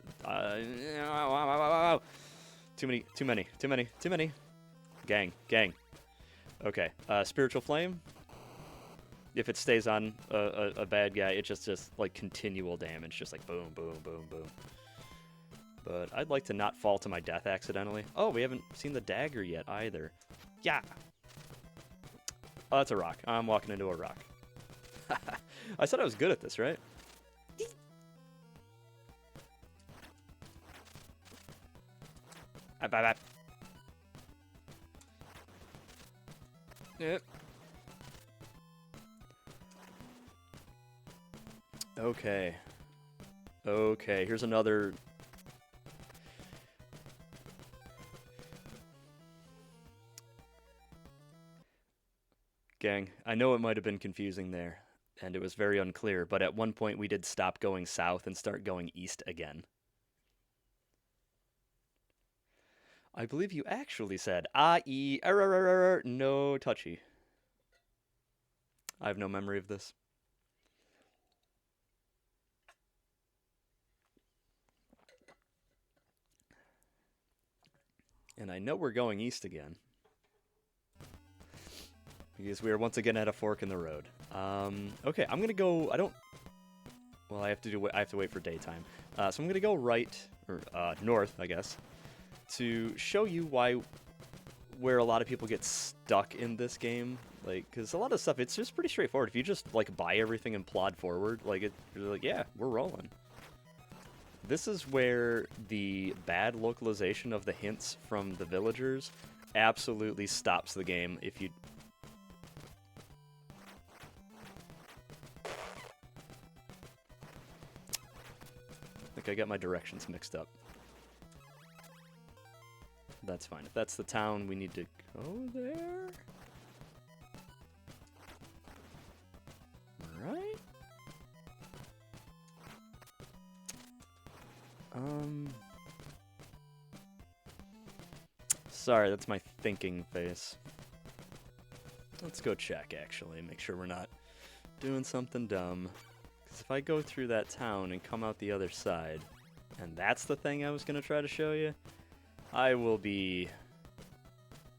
too many. Gang. Okay, Spiritual Flame. If it stays on a bad guy, it's just like continual damage, just like boom, boom, boom, boom. But I'd like to not fall to my death accidentally. Oh, we haven't seen the dagger yet either. Yeah. Oh, that's a rock. I'm walking into a rock. I said I was good at this, right? Bye. Yep. Okay, here's another... Gang, I know it might have been confusing there, and it was very unclear, but at one point we did stop going south and start going east again. I believe you actually said, no touchy. I have no memory of this. And I know we're going east again. Because we are once again at a fork in the road. Okay, I'm gonna go. Well, I have to wait for daytime. So I'm gonna go right or north, I guess, to show you where a lot of people get stuck in this game. Like, because a lot of stuff, it's just pretty straightforward. If you just like buy everything and plod forward, like you're like, yeah, we're rolling. This is where the bad localization of the hints from the villagers absolutely stops the game if you. I think I got my directions mixed up. That's fine. If that's the town, we need to go there. Right? Sorry, that's my thinking face. Let's go check, actually. Make sure we're not doing something dumb. Because if I go through that town and come out the other side, and that's the thing I was going to try to show you, I will be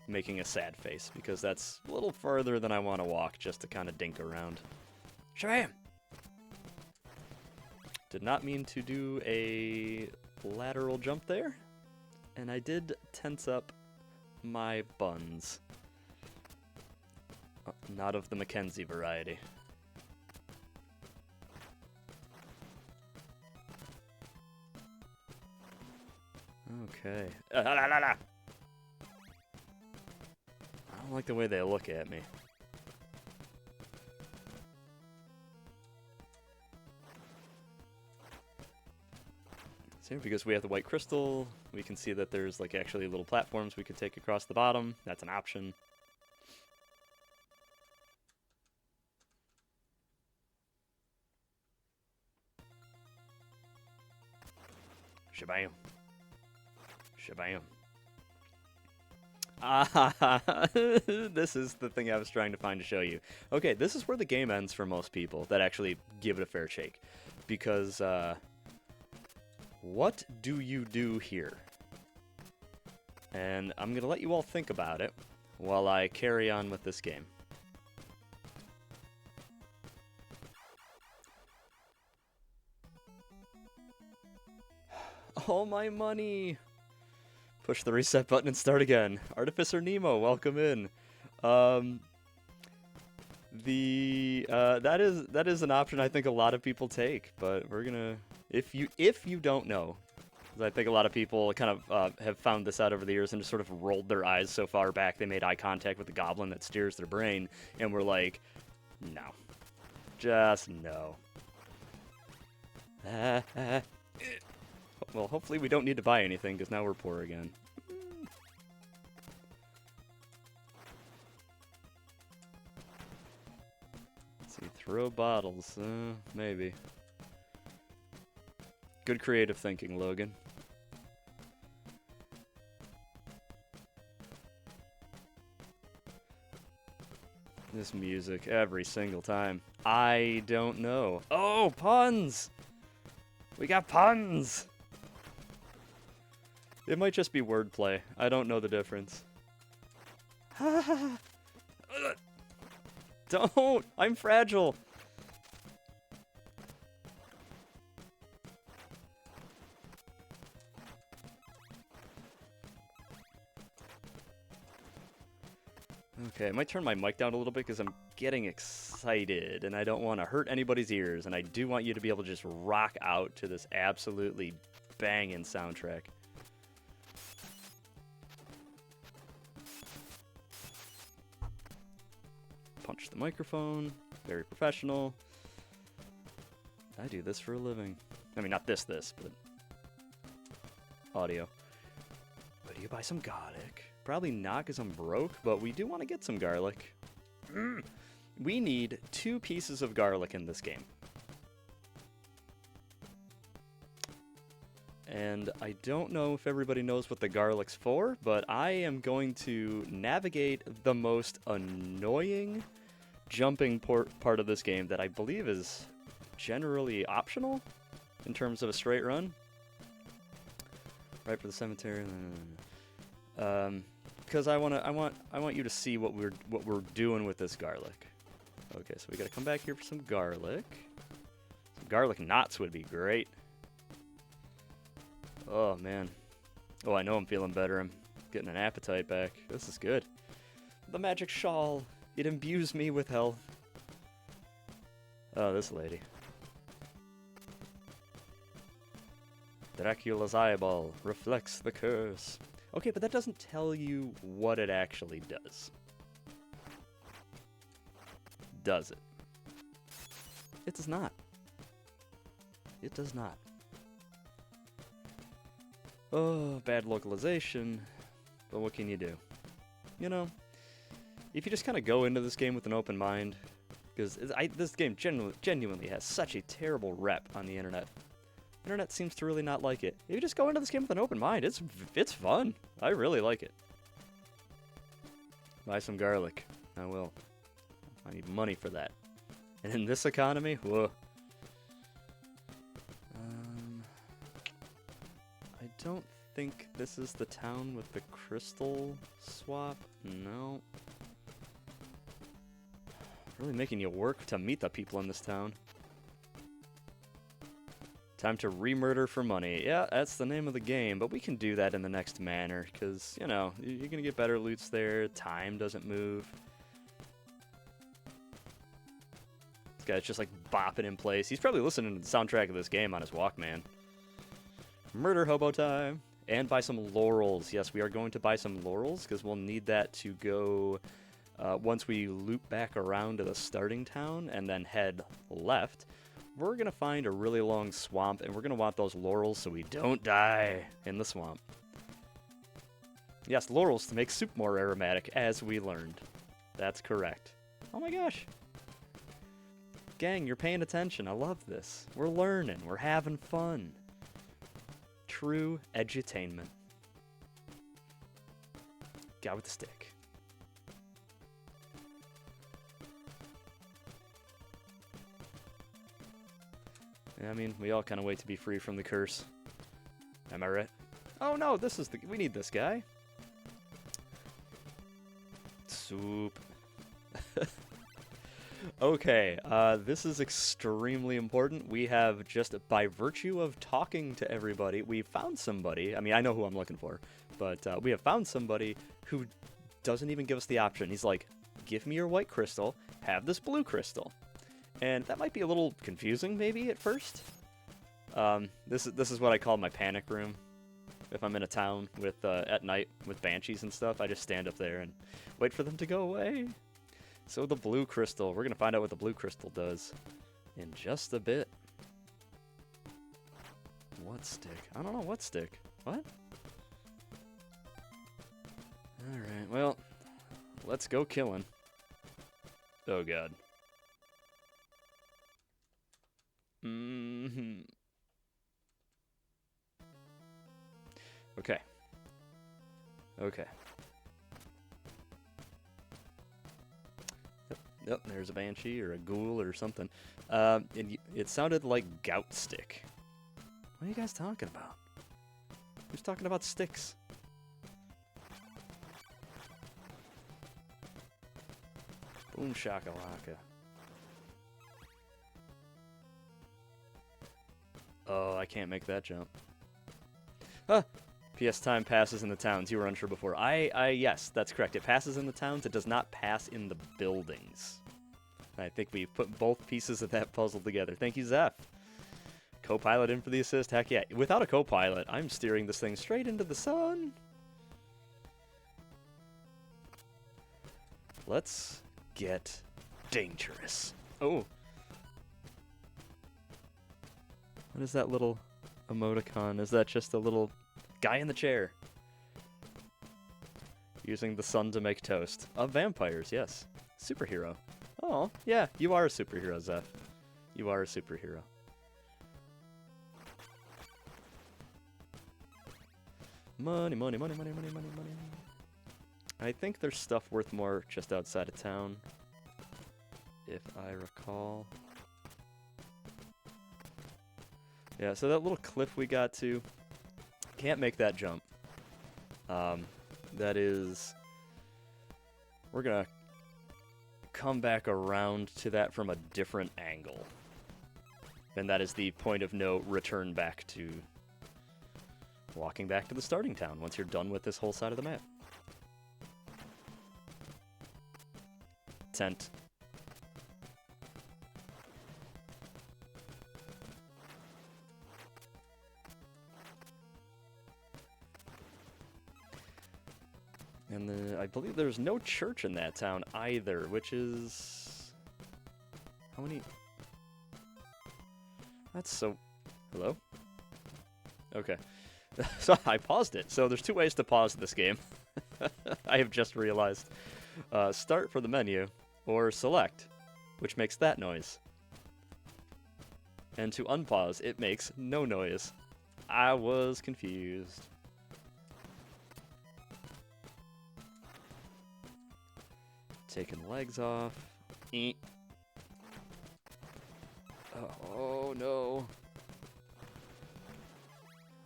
making a sad face, because that's a little further than I want to walk just to kind of dink around. Shabam! Did not mean to do a lateral jump there, and I did tense up my buns. Not of the Mackenzie variety. Okay. I don't like the way they look at me. So because we have the white crystal, we can see that there's like actually little platforms we could take across the bottom. That's an option. Shabam. Shabam. Ah, this is the thing I was trying to find to show you. Okay, this is where the game ends for most people that actually give it a fair shake. Because, what do you do here? And I'm going to let you all think about it while I carry on with this game. All my money! Push the reset button and start again. Artificer Nemo, welcome in. That is an option I think a lot of people take, but we're gonna if you don't know, 'cause I think a lot of people kind of have found this out over the years and just sort of rolled their eyes so far back they made eye contact with the goblin that steers their brain, and we're like, no, just no. Well, hopefully we don't need to buy anything, because now we're poor again. Let's see, throw bottles. Maybe. Good creative thinking, Logan. This music, every single time. I don't know. Oh, puns! We got puns! It might just be wordplay. I don't know the difference. Don't! I'm fragile! Okay, I might turn my mic down a little bit because I'm getting excited and I don't want to hurt anybody's ears, and I do want you to be able to just rock out to this absolutely banging soundtrack. Punch the microphone. Very professional. I do this for a living. I mean, not this, but audio. Where do you buy some garlic? Probably not because I'm broke, but we do want to get some garlic. We need 2 pieces of garlic in this game. And I don't know if everybody knows what the garlic's for, but I am going to navigate the most annoying jumping part of this game that I believe is generally optional in terms of a straight run. Right for the cemetery. Because I want you to see what we're doing with this garlic. Okay, so we gotta come back here for some garlic. Some garlic knots would be great. Oh man. Oh, I know I'm feeling better. I'm getting an appetite back. This is good. The magic shawl. It imbues me with health. Oh, this lady. Dracula's eyeball reflects the curse. Okay, but that doesn't tell you what it actually does. Does it? It does not. It does not. Oh, bad localization. But what can you do? You know, if you just kind of go into this game with an open mind, because this game genuinely has such a terrible rep on the internet. Internet seems to really not like it. If you just go into this game with an open mind, it's fun. I really like it. Buy some garlic. I will. I need money for that. And in this economy, whoa. I don't think this is the town with the crystal swap. No. Really making you work to meet the people in this town. Time to re-murder for money. Yeah, that's the name of the game, but we can do that in the next manner, because, you know, you're going to get better loots there, time doesn't move. This guy's just, like, bopping in place. He's probably listening to the soundtrack of this game on his Walkman. Murder hobo time. And buy some laurels. Yes, we are going to buy some laurels, because we'll need that to go, once we loop back around to the starting town, and then head left. We're going to find a really long swamp, and we're going to want those laurels so we don't die in the swamp. Yes, laurels to make soup more aromatic, as we learned. That's correct. Oh my gosh. Gang, you're paying attention. I love this. We're learning. We're having fun. True edutainment. Guy with the stick. I mean, we all kind of wait to be free from the curse. Am I right? Oh no, this is we need this guy. Soup. Okay, this is extremely important. We have just, by virtue of talking to everybody, we found somebody. I mean, I know who I'm looking for, but we have found somebody who doesn't even give us the option. He's like, give me your white crystal, have this blue crystal. And that might be a little confusing, maybe, at first. This is what I call my panic room. If I'm in a town with at night with banshees and stuff, I just stand up there and wait for them to go away. So the blue crystal. We're going to find out what the blue crystal does in just a bit. What stick? I don't know what stick. What? Alright, well, let's go killing. Oh, God. Okay. Okay. Yep, there's a banshee or a ghoul or something. And it sounded like gout stick. What are you guys talking about? Who's talking about sticks? Boom shakalaka. Oh, I can't make that jump. Huh. PS time passes in the towns. You were unsure before. Yes, that's correct. It passes in the towns. It does not pass in the buildings. I think we put both pieces of that puzzle together. Thank you, Zeph. Co-pilot in for the assist. Heck yeah. Without a co-pilot, I'm steering this thing straight into the sun. Let's get dangerous. Oh. What is that little emoticon? Is that just a little guy in the chair? Using the sun to make toast. Of vampires, yes. Superhero. Oh, yeah, you are a superhero, Zeph. You are a superhero. Money, money, money, money, money, money, money. I think there's stuff worth more just outside of town, if I recall. Yeah, so that little cliff we got to, can't make that jump. that is... We're gonna come back around to that from a different angle. And that is the point of no return back to walking back to the starting town once you're done with this whole side of the map. Tent. And I believe there's no church in that town either, which is... How many... That's so... Hello? Okay. So I paused it. So there's two ways to pause this game. I have just realized. Start for the menu, or select, which makes that noise. And to unpause, it makes no noise. I was confused. Taking legs off. Eat. Oh no.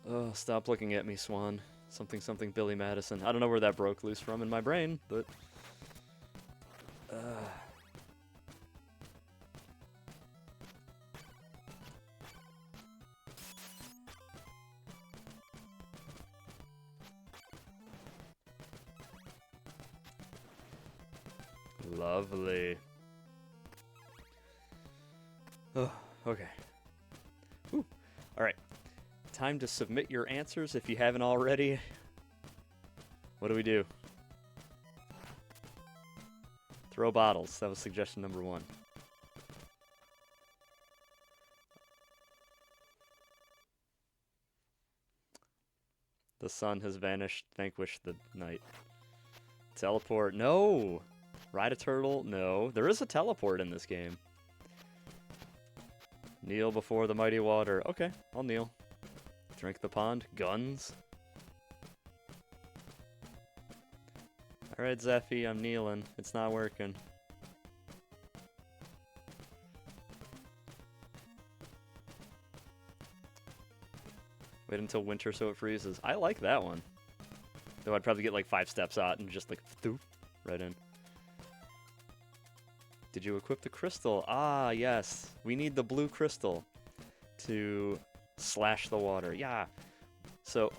Oh, stop looking at me, Swan. Something Billy Madison. I don't know where that broke loose from in my brain, but... Lovely. Oh, okay. Whew. Alright. Time to submit your answers if you haven't already. What do we do? Throw bottles. That was suggestion number 1. The sun has vanished. Vanquish the night. Teleport. No! Ride a turtle. No. There is a teleport in this game. Kneel before the mighty water. Okay, I'll kneel. Drink the pond. Guns. Alright, Zeffy, I'm kneeling. It's not working. Wait until winter so it freezes. I like that one. Though I'd probably get like 5 steps out and just like, thoof, right in. Did you equip the crystal? Ah, yes. We need the blue crystal to slash the water. Yeah. So,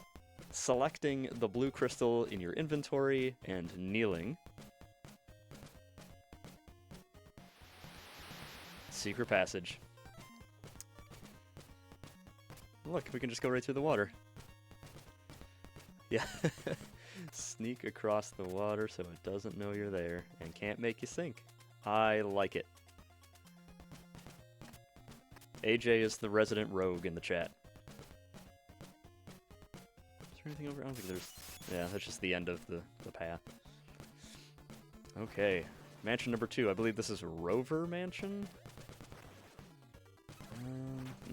selecting the blue crystal in your inventory and kneeling. Secret passage. Look, we can just go right through the water. Yeah. Sneak across the water so it doesn't know you're there and can't make you sink. I like it. AJ is the resident rogue in the chat. Is there anything over? I don't think there's... Yeah, that's just the end of the path. Okay. Mansion number 2. I believe this is Rover Mansion? I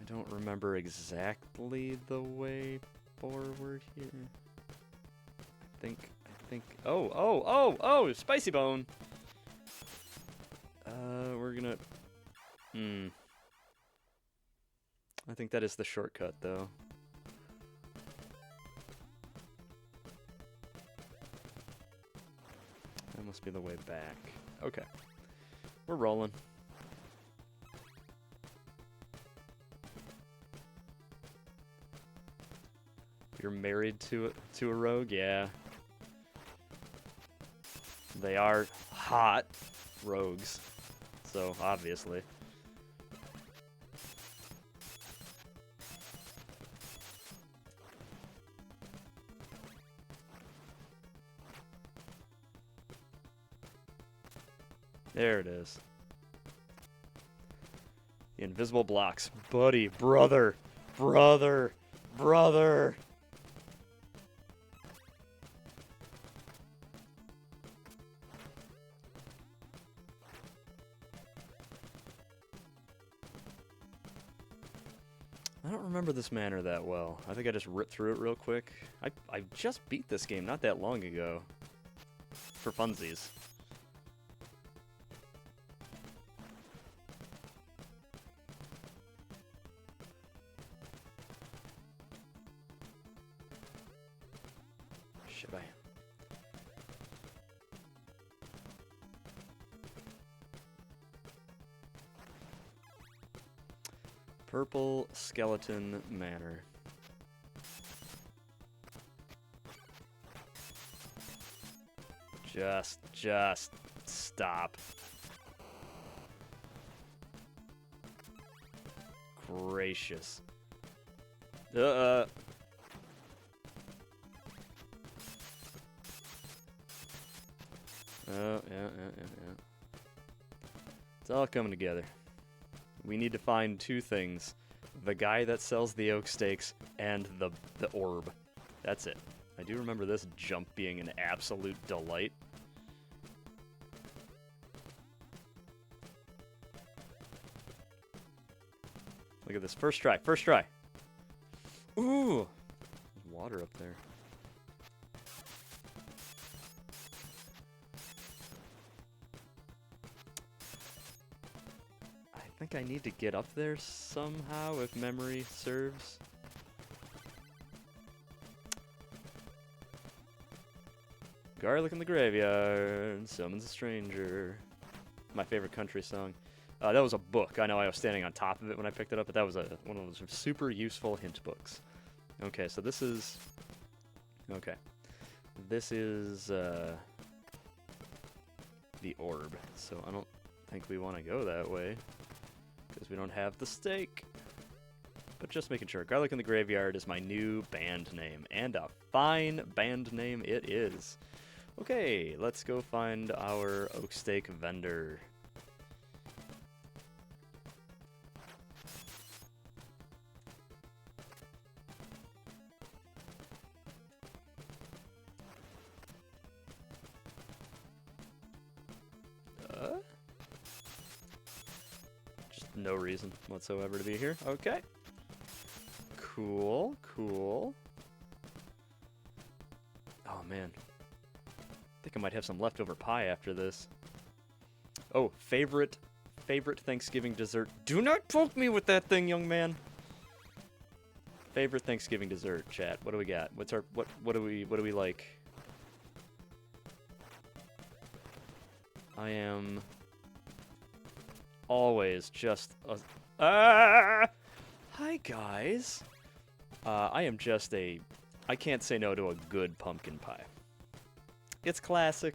don't remember exactly the way forward here. I think... Oh! Spicy bone! We're gonna... I think that is the shortcut, though. That must be the way back. Okay. We're rolling. You're married to a rogue? Yeah. They are hot rogues, so obviously. There it is. The invisible blocks. Buddy, brother. I don't remember this manor that well. I think I just ripped through it real quick. I just beat this game not that long ago. For funsies. Should I? Purple Skeleton Manor. Just stop. Gracious. Oh, yeah. It's all coming together. We need to find two things. The guy that sells the oak steaks and the orb. That's it. I do remember this jump being an absolute delight. Look at this. First try. First try. Ooh! There's water up there. I think I need to get up there somehow, if memory serves. Garlic in the graveyard summons a stranger. My favorite country song. That was a book. I know I was standing on top of it when I picked it up, but that was one of those super useful hint books. Okay, so this is... Okay. This is the orb. So I don't think we want to go that way, because we don't have the steak. But just making sure. Garlic in the Graveyard is my new band name, and a fine band name it is. Okay, let's go find our oak steak vendor. Just no reason whatsoever to be here. Okay. Cool, cool. Oh, man. I think I might have some leftover pie after this. Oh, favorite Thanksgiving dessert. Do not poke me with that thing, young man. Favorite Thanksgiving dessert, chat. What do we got? What's our what do we like? I am always just a Hi guys. I am just a I can't say no to a good pumpkin pie. It's classic.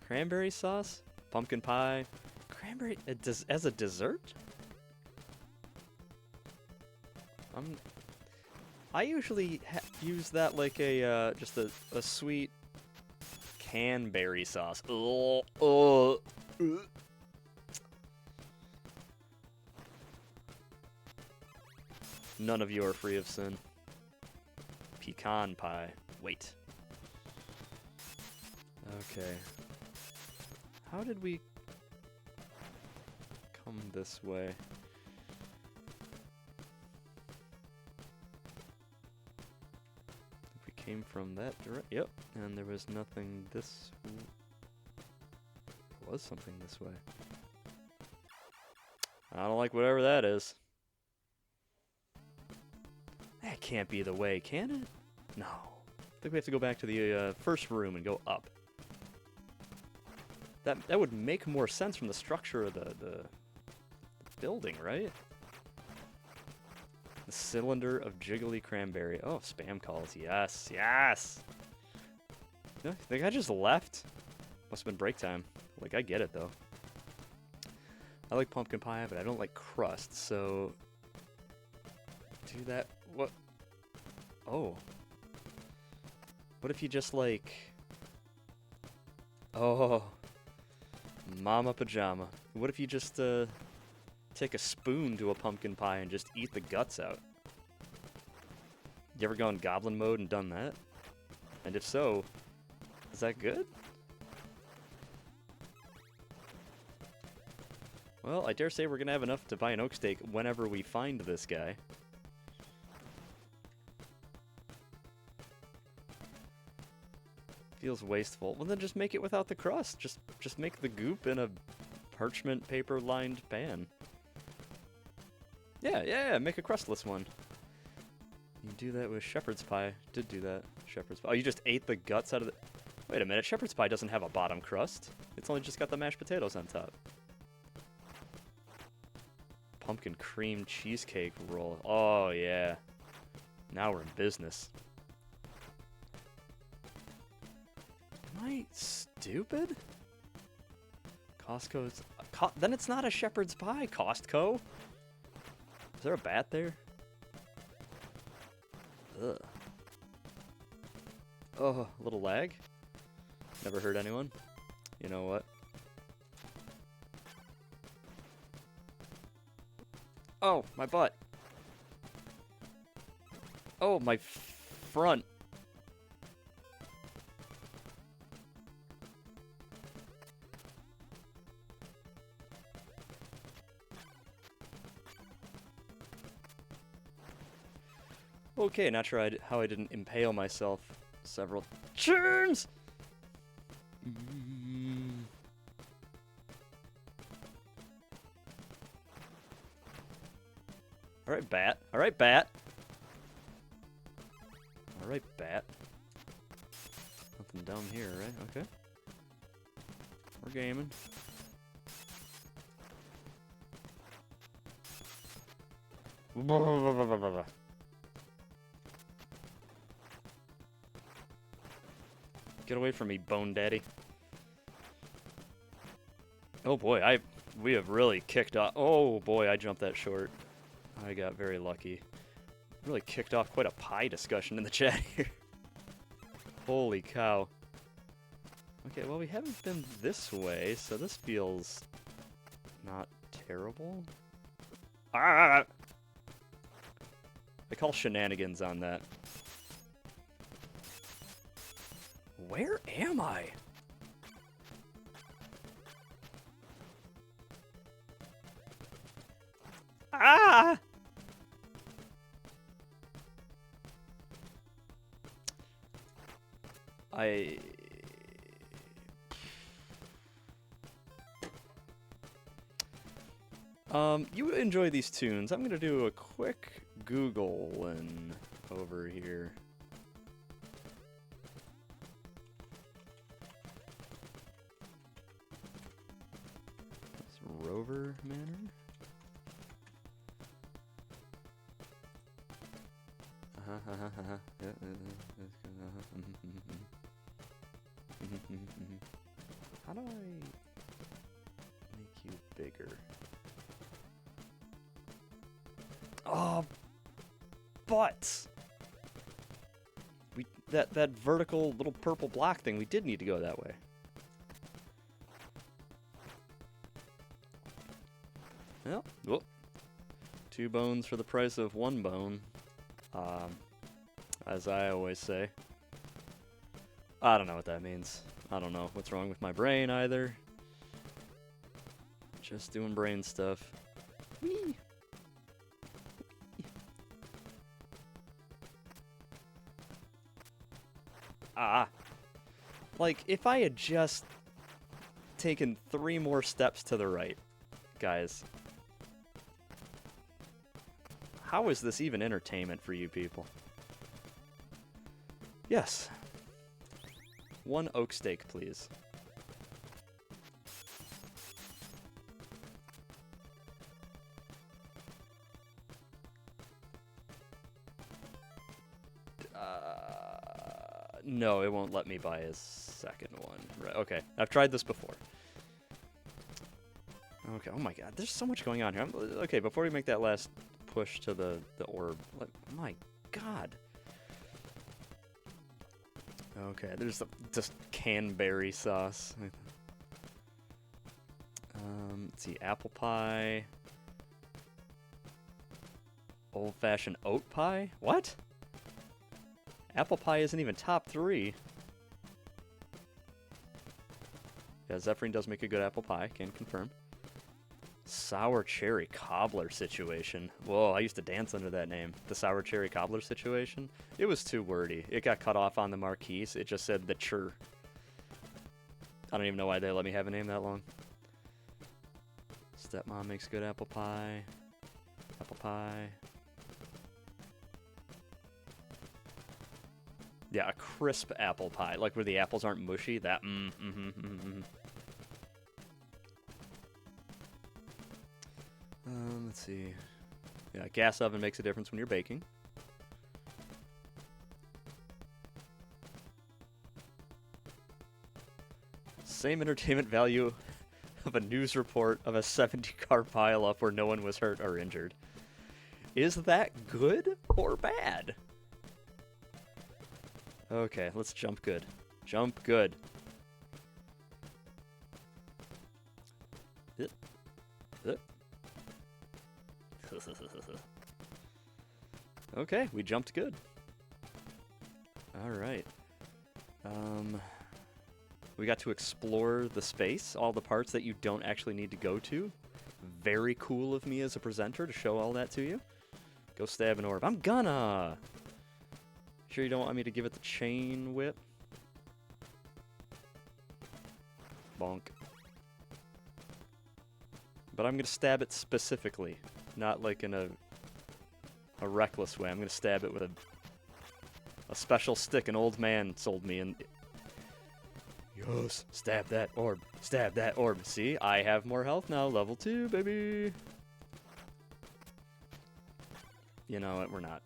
Cranberry sauce, pumpkin pie, cranberry as a dessert? I usually use that like a just a sweet canberry sauce. None of you are free of sin. Pecan pie. Wait. Okay. How did we come this way? We came from that direct. Yep. And there was nothing this. There was something this way. I don't like whatever that is. That can't be the way, can it? No. I think we have to go back to the first room and go up. That would make more sense from the structure of the building, right? The cylinder of jiggly cranberry. Oh, spam calls. Yes, yes! Yeah, the guy just left. Must have been break time. Like, I get it, though. I like pumpkin pie, but I don't like crust, so... Do that... What? Oh. What if you just, like... Oh. Mama pajama. What if you just, take a spoon to a pumpkin pie and just eat the guts out? You ever gone goblin mode and done that? And if so, is that good? Well, I dare say we're gonna have enough to buy an oak steak whenever we find this guy. Feels wasteful. Well, then just make it without the crust. Just make the goop in a parchment paper lined pan. Yeah, make a crustless one. do that with shepherd's pie. Did do that. Shepherd's pie. Oh, you just ate the guts out of the... Wait a minute, shepherd's pie doesn't have a bottom crust. It's only just got the mashed potatoes on top. Pumpkin cream cheesecake roll. Oh, yeah. Now we're in business. Am I stupid? Costco's... then it's not a shepherd's pie, Costco. Is there a bat there? Ugh. Oh, a little lag? Never hurt anyone? You know what? Oh, my butt. Oh, my front. Okay, not sure how I didn't impale myself several times. Alright, bat. Alright, bat. Alright, bat. Nothing down here, right? Okay. We're gaming. Get away from me, Bone Daddy. Oh boy, we have really kicked off. Oh boy, I jumped that short. I got very lucky. Really kicked off quite a pie discussion in the chat here. Holy cow. Okay, well we haven't been this way, so this feels not terrible. Ah! I call shenanigans on that. Where am I? Ah! You enjoy these tunes. I'm gonna do a quick Googling over here. It's Rover Manor. How do I make you bigger? Oh, but that vertical little purple block thing, we did need to go that way. Well, whoop. 2 bones for the price of 1 bone. As I always say. I don't know what that means. I don't know what's wrong with my brain either. Just doing brain stuff. Whee! Ah. Like, if I had just taken 3 more steps to the right, guys. How is this even entertainment for you people? Yes. 1 oak steak, please. No, it won't let me buy a second one. Right, okay, I've tried this before. Okay, oh my god, there's so much going on here. Okay, before we make that last push to the orb, my god. Okay, there's just Canberry sauce. Let's see, apple pie. Old-fashioned oat pie? What? Apple pie isn't even top 3. Yeah, Zephyrin does make a good apple pie, can confirm. Sour cherry cobbler situation. Whoa, I used to dance under that name. The sour cherry cobbler situation. It was too wordy. It got cut off on the marquise. It just said the chur. I don't even know why they let me have a name that long. Stepmom makes good apple pie. Apple pie. Yeah, a crisp apple pie, like where the apples aren't mushy. That, let's see. Yeah, gas oven makes a difference when you're baking. Same entertainment value of a news report of a 70-car pileup where no one was hurt or injured. Is that good or bad? Okay, let's jump good. Jump good. Okay, we jumped good. Alright. We got to explore the space, all the parts that you don't actually need to go to. Very cool of me as a presenter to show all that to you. Go stab an orb. I'm gonna! Sure you don't want me to give it the chain whip? Bonk. But I'm gonna stab it specifically, not like in a reckless way. I'm gonna stab it with a special stick an old man sold me, and yes, stab that orb, stab that orb. See, I have more health now, level 2, baby. You know what, I'm not.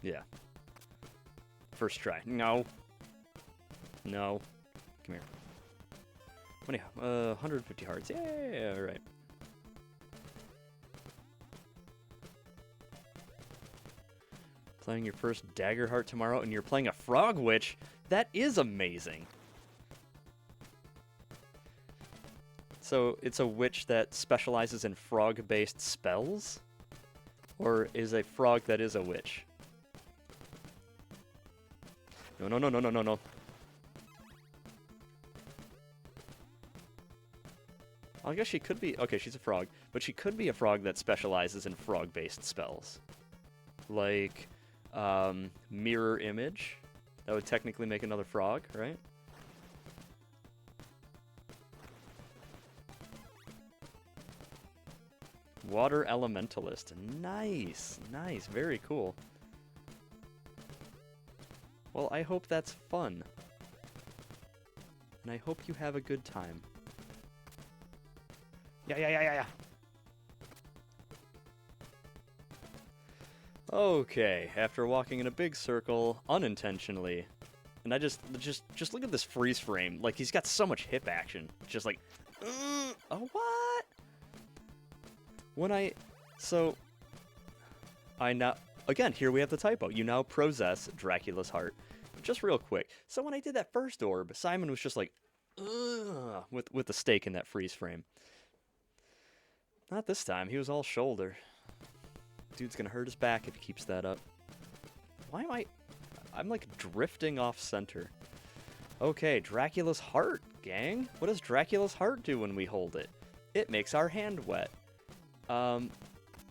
Yeah. First try. No. No. Come here. What do you have? 150 hearts. Yeah, alright. Playing your first dagger heart tomorrow, and you're playing a frog witch? That is amazing. So, it's a witch that specializes in frog-based spells? Or is a frog that is a witch? No. I guess she could be... Okay, she's a frog. But she could be a frog that specializes in frog-based spells. Like, mirror image. That would technically make another frog, right? Water Elementalist. Nice. Nice. Very cool. Well, I hope that's fun. And I hope you have a good time. Yeah. Okay, after walking in a big circle unintentionally, and I just look at this freeze frame. Like, he's got so much hip action. Just like, oh, what? Again, here we have the typo. You now possess Dracula's heart. Just real quick. So when I did that first orb, Simon was just like, ugh, with the stake in that freeze frame. Not this time. He was all shoulder. Dude's gonna hurt his back if he keeps that up. Why am I'm like drifting off center. Okay, Dracula's heart, gang. What does Dracula's heart do when we hold it? It makes our hand wet.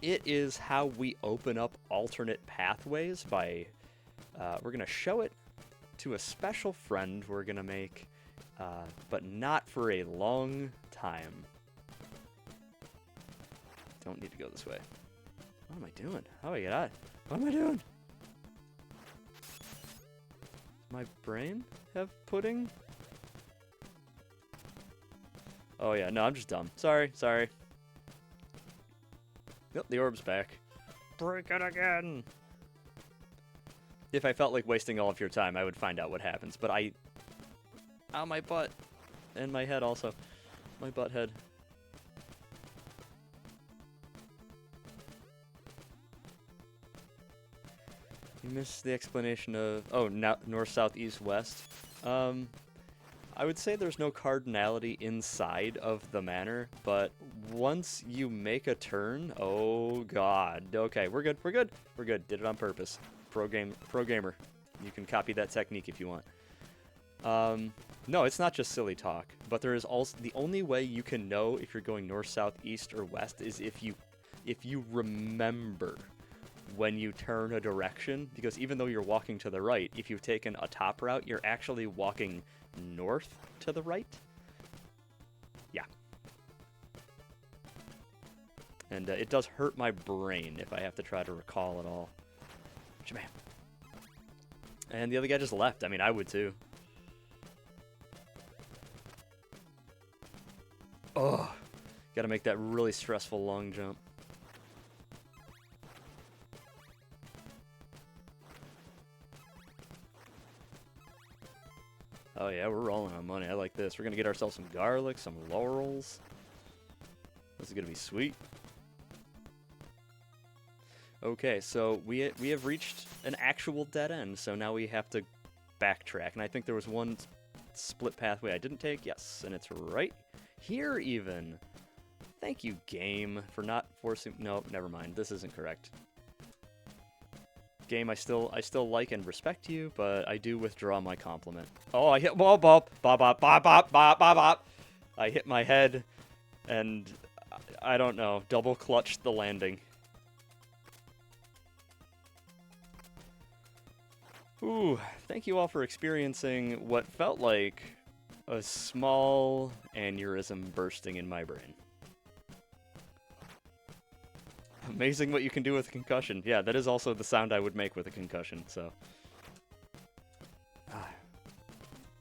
It is how we open up alternate pathways by, we're gonna show it to a special friend we're gonna make, but not for a long time. Don't need to go this way. What am I doing? How do I get out? What am I doing? Does my brain have pudding? Oh yeah, no, I'm just dumb. Sorry. Yep, the orb's back. Break it again! If I felt like wasting all of your time, I would find out what happens, but ow, my butt. And my head also. My butt head. You missed the explanation of... Oh, north, south, east, west. I would say there's no cardinality inside of the manor, but once you make a turn... Oh, God. Okay, we're good. Did it on purpose. Pro gamer. You can copy that technique if you want. No, it's not just silly talk, but there is also... The only way you can know if you're going north, south, east, or west is if you remember when you turn a direction, because even though you're walking to the right, if you've taken a top route, you're actually walking north to the right. Yeah. And it does hurt my brain if I have to try to recall it all. Jamam. And the other guy just left. I mean, I would too. Oh, gotta make that really stressful long jump. Oh yeah, we're rolling on money. I like this. We're gonna get ourselves some garlic, some laurels. This is gonna be sweet. Okay, so we have reached an actual dead end, so now we have to backtrack. And I think there was one split pathway I didn't take. Yes, and it's right here even. Thank you, game, for not forcing... No, never mind. This isn't correct. Game, I still like and respect you, but I do withdraw my compliment. Oh, I hit... Bop, bop, bop, bop, bop, bop, bop, bop. I hit my head, and I don't know, double clutched the landing. Ooh, thank you all for experiencing what felt like a small aneurysm bursting in my brain. Amazing what you can do with a concussion. Yeah, that is also the sound I would make with a concussion, so.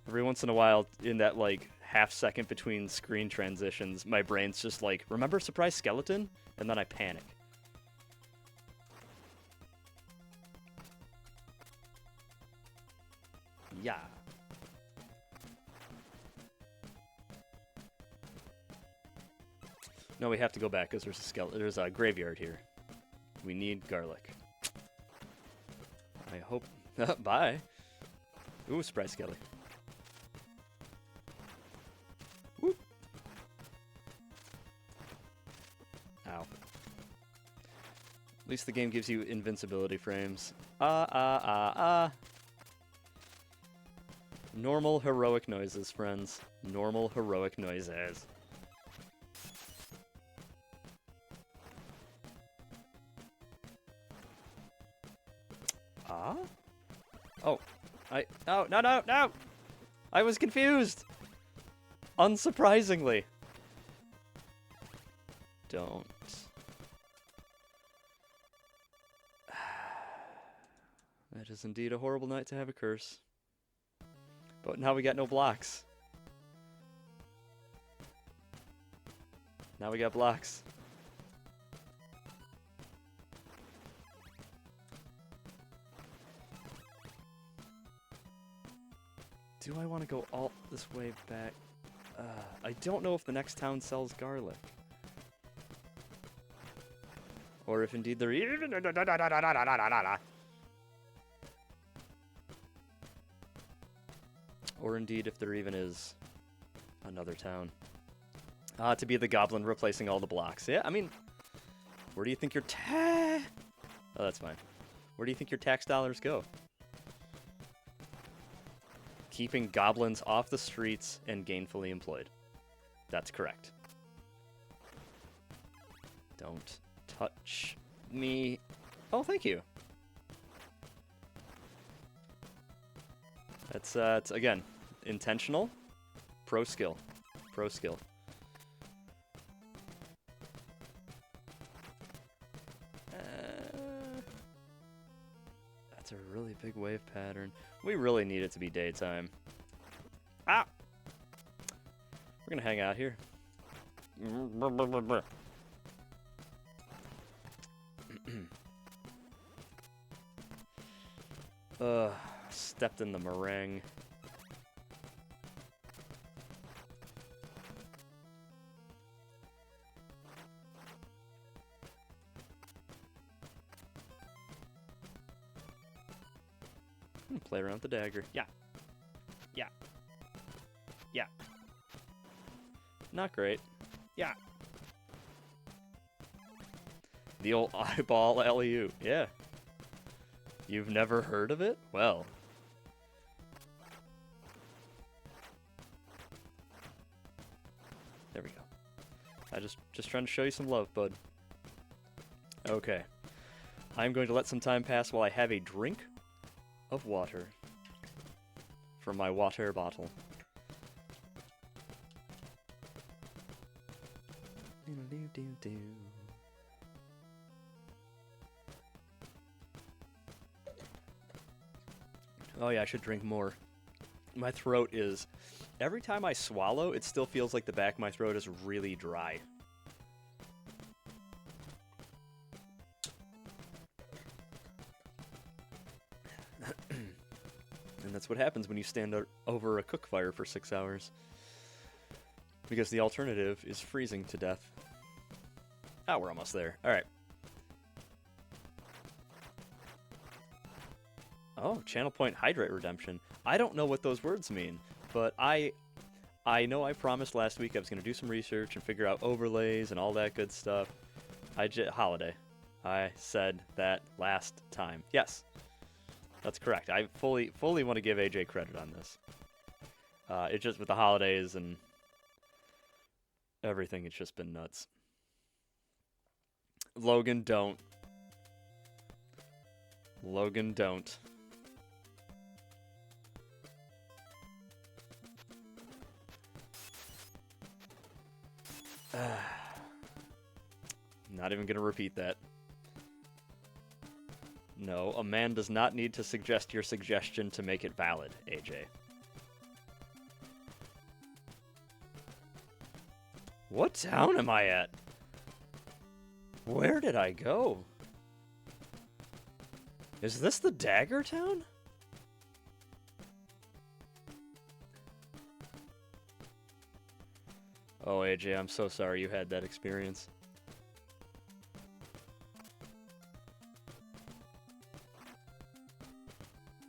Every once in a while, in that, like, half second between screen transitions, my brain's just like, remember Surprise Skeleton? And then I panic. Yeah. No, we have to go back because there's a graveyard here. We need garlic. I hope. Bye. Ooh, surprise skeleton. Whoop. Ow. At least the game gives you invincibility frames. Normal heroic noises, friends. Normal heroic noises. Oh. No! I was confused! Unsurprisingly. Don't. That is indeed a horrible night to have a curse. But now we got no blocks. Now we got blocks. Do I want to go all this way back? I don't know if the next town sells garlic. Or if indeed they're even... Or indeed if there even is another town. To be the goblin replacing all the blocks. Yeah, I mean, where do you think your Oh, that's fine. Where do you think your tax dollars go? Keeping goblins off the streets and gainfully employed. That's correct. Don't touch me. Oh, thank you. That's, it's, again, intentional. Pro skill. Pro skill. That's a really big wave pattern. We really need it to be daytime. Ah! We're gonna hang out here. Stepped in the meringue. Play around with the dagger. Yeah. Yeah. Yeah. Not great. Yeah. The old eyeball alley-oop. Yeah. You've never heard of it? Well. There we go. I just trying to show you some love, bud. Okay. I'm going to let some time pass while I have a drink of water from my water bottle. Oh yeah, I should drink more. My throat is... Every time I swallow, it still feels like the back of my throat is really dry. And that's what happens when you stand over a cook fire for 6 hours. Because the alternative is freezing to death. Ah, we're almost there. Alright. Oh, channel point hydrate redemption. I don't know what those words mean, but I know I promised last week I was going to do some research and figure out overlays and all that good stuff. Holiday. I said that last time. Yes. That's correct. I fully want to give AJ credit on this. It's just with the holidays and everything, it's just been nuts. Logan, don't. Logan, don't. Not even gonna repeat that. No, a man does not need to suggest your suggestion to make it valid, AJ. What town am I at? Where did I go? Is this the Dagger Town? Oh, AJ, I'm so sorry you had that experience.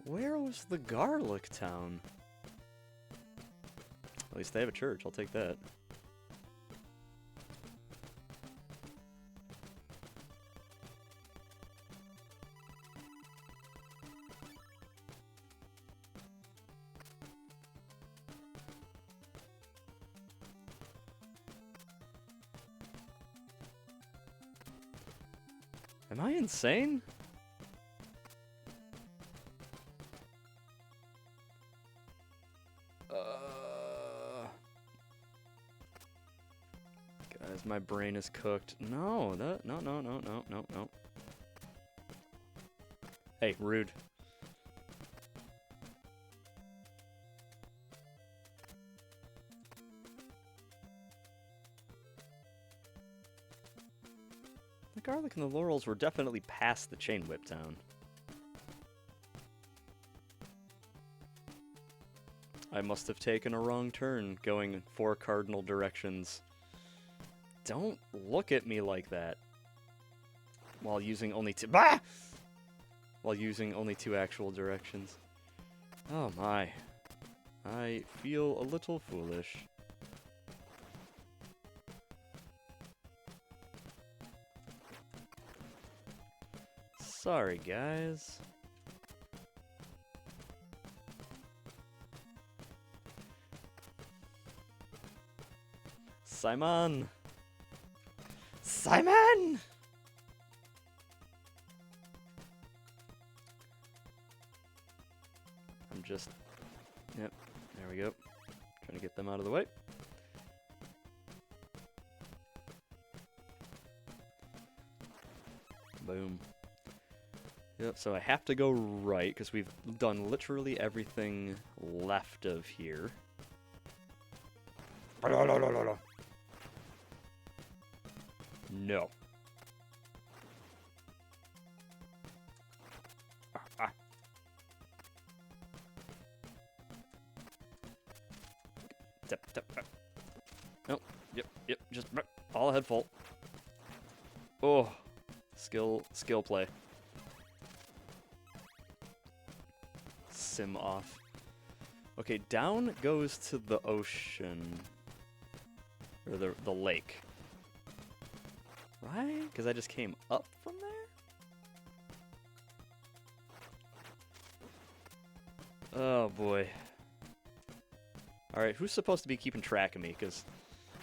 Where was the Garlic Town? At least they have a church, I'll take that. Am I insane? Guys, my brain is cooked. No, no. Hey, rude. The garlic and the laurels were definitely past the Chain Whip Town. I must have taken a wrong turn, going in 4 cardinal directions. Don't look at me like that. While using only 2... Bah! While using only 2 actual directions. Oh my. I feel a little foolish. Sorry, guys. Simon! Simon! I'm just... Yep, there we go. Trying to get them out of the way. Boom. Yep, so I have to go right, because we've done literally everything left of here. No. Nope. Yep. Just all ahead full. Oh, skill play. Sim off. Okay, down goes to the ocean. Or the lake. Right? Because I just came up from there? Oh boy. Alright, who's supposed to be keeping track of me? Because,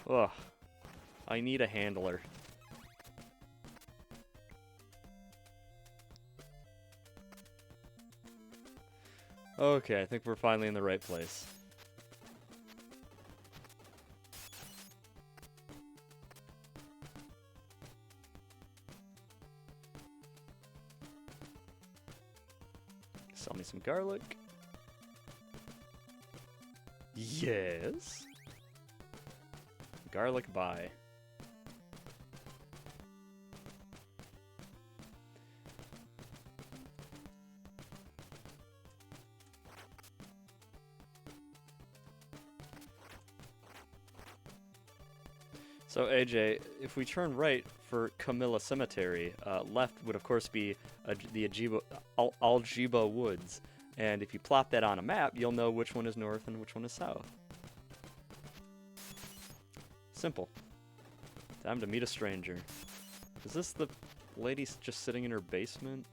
ugh, I need a handler. Okay, I think we're finally in the right place. Sell me some garlic. Yes. Garlic bye. So AJ, if we turn right for Camilla Cemetery, left would of course be the Aljiba Woods, and if you plot that on a map, you'll know which one is north and which one is south. Simple. Time to meet a stranger. Is this the lady just sitting in her basement?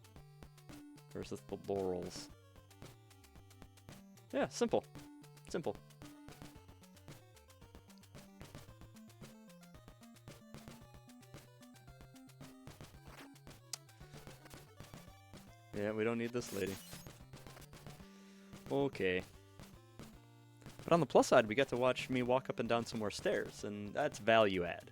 Or is this the Laurels? Yeah, simple. Simple. Yeah, we don't need this lady. Okay. But on the plus side, we get to watch me walk up and down some more stairs, and that's value add.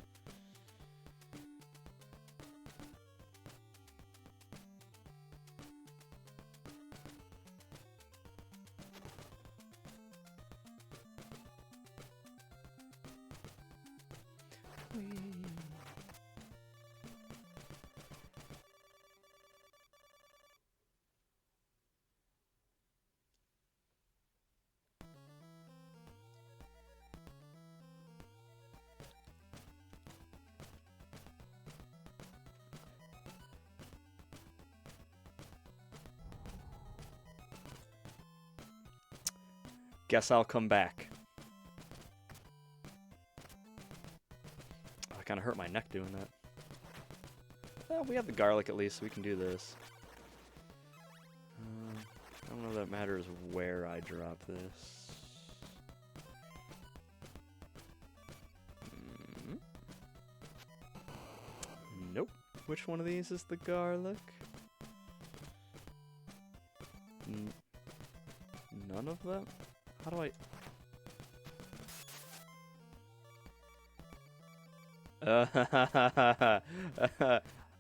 Guess I'll come back. Oh, I kind of hurt my neck doing that. Well, we have the garlic at least, so we can do this. I don't know that it matters where I drop this. Nope. Which one of these is the garlic? None of them? How do I...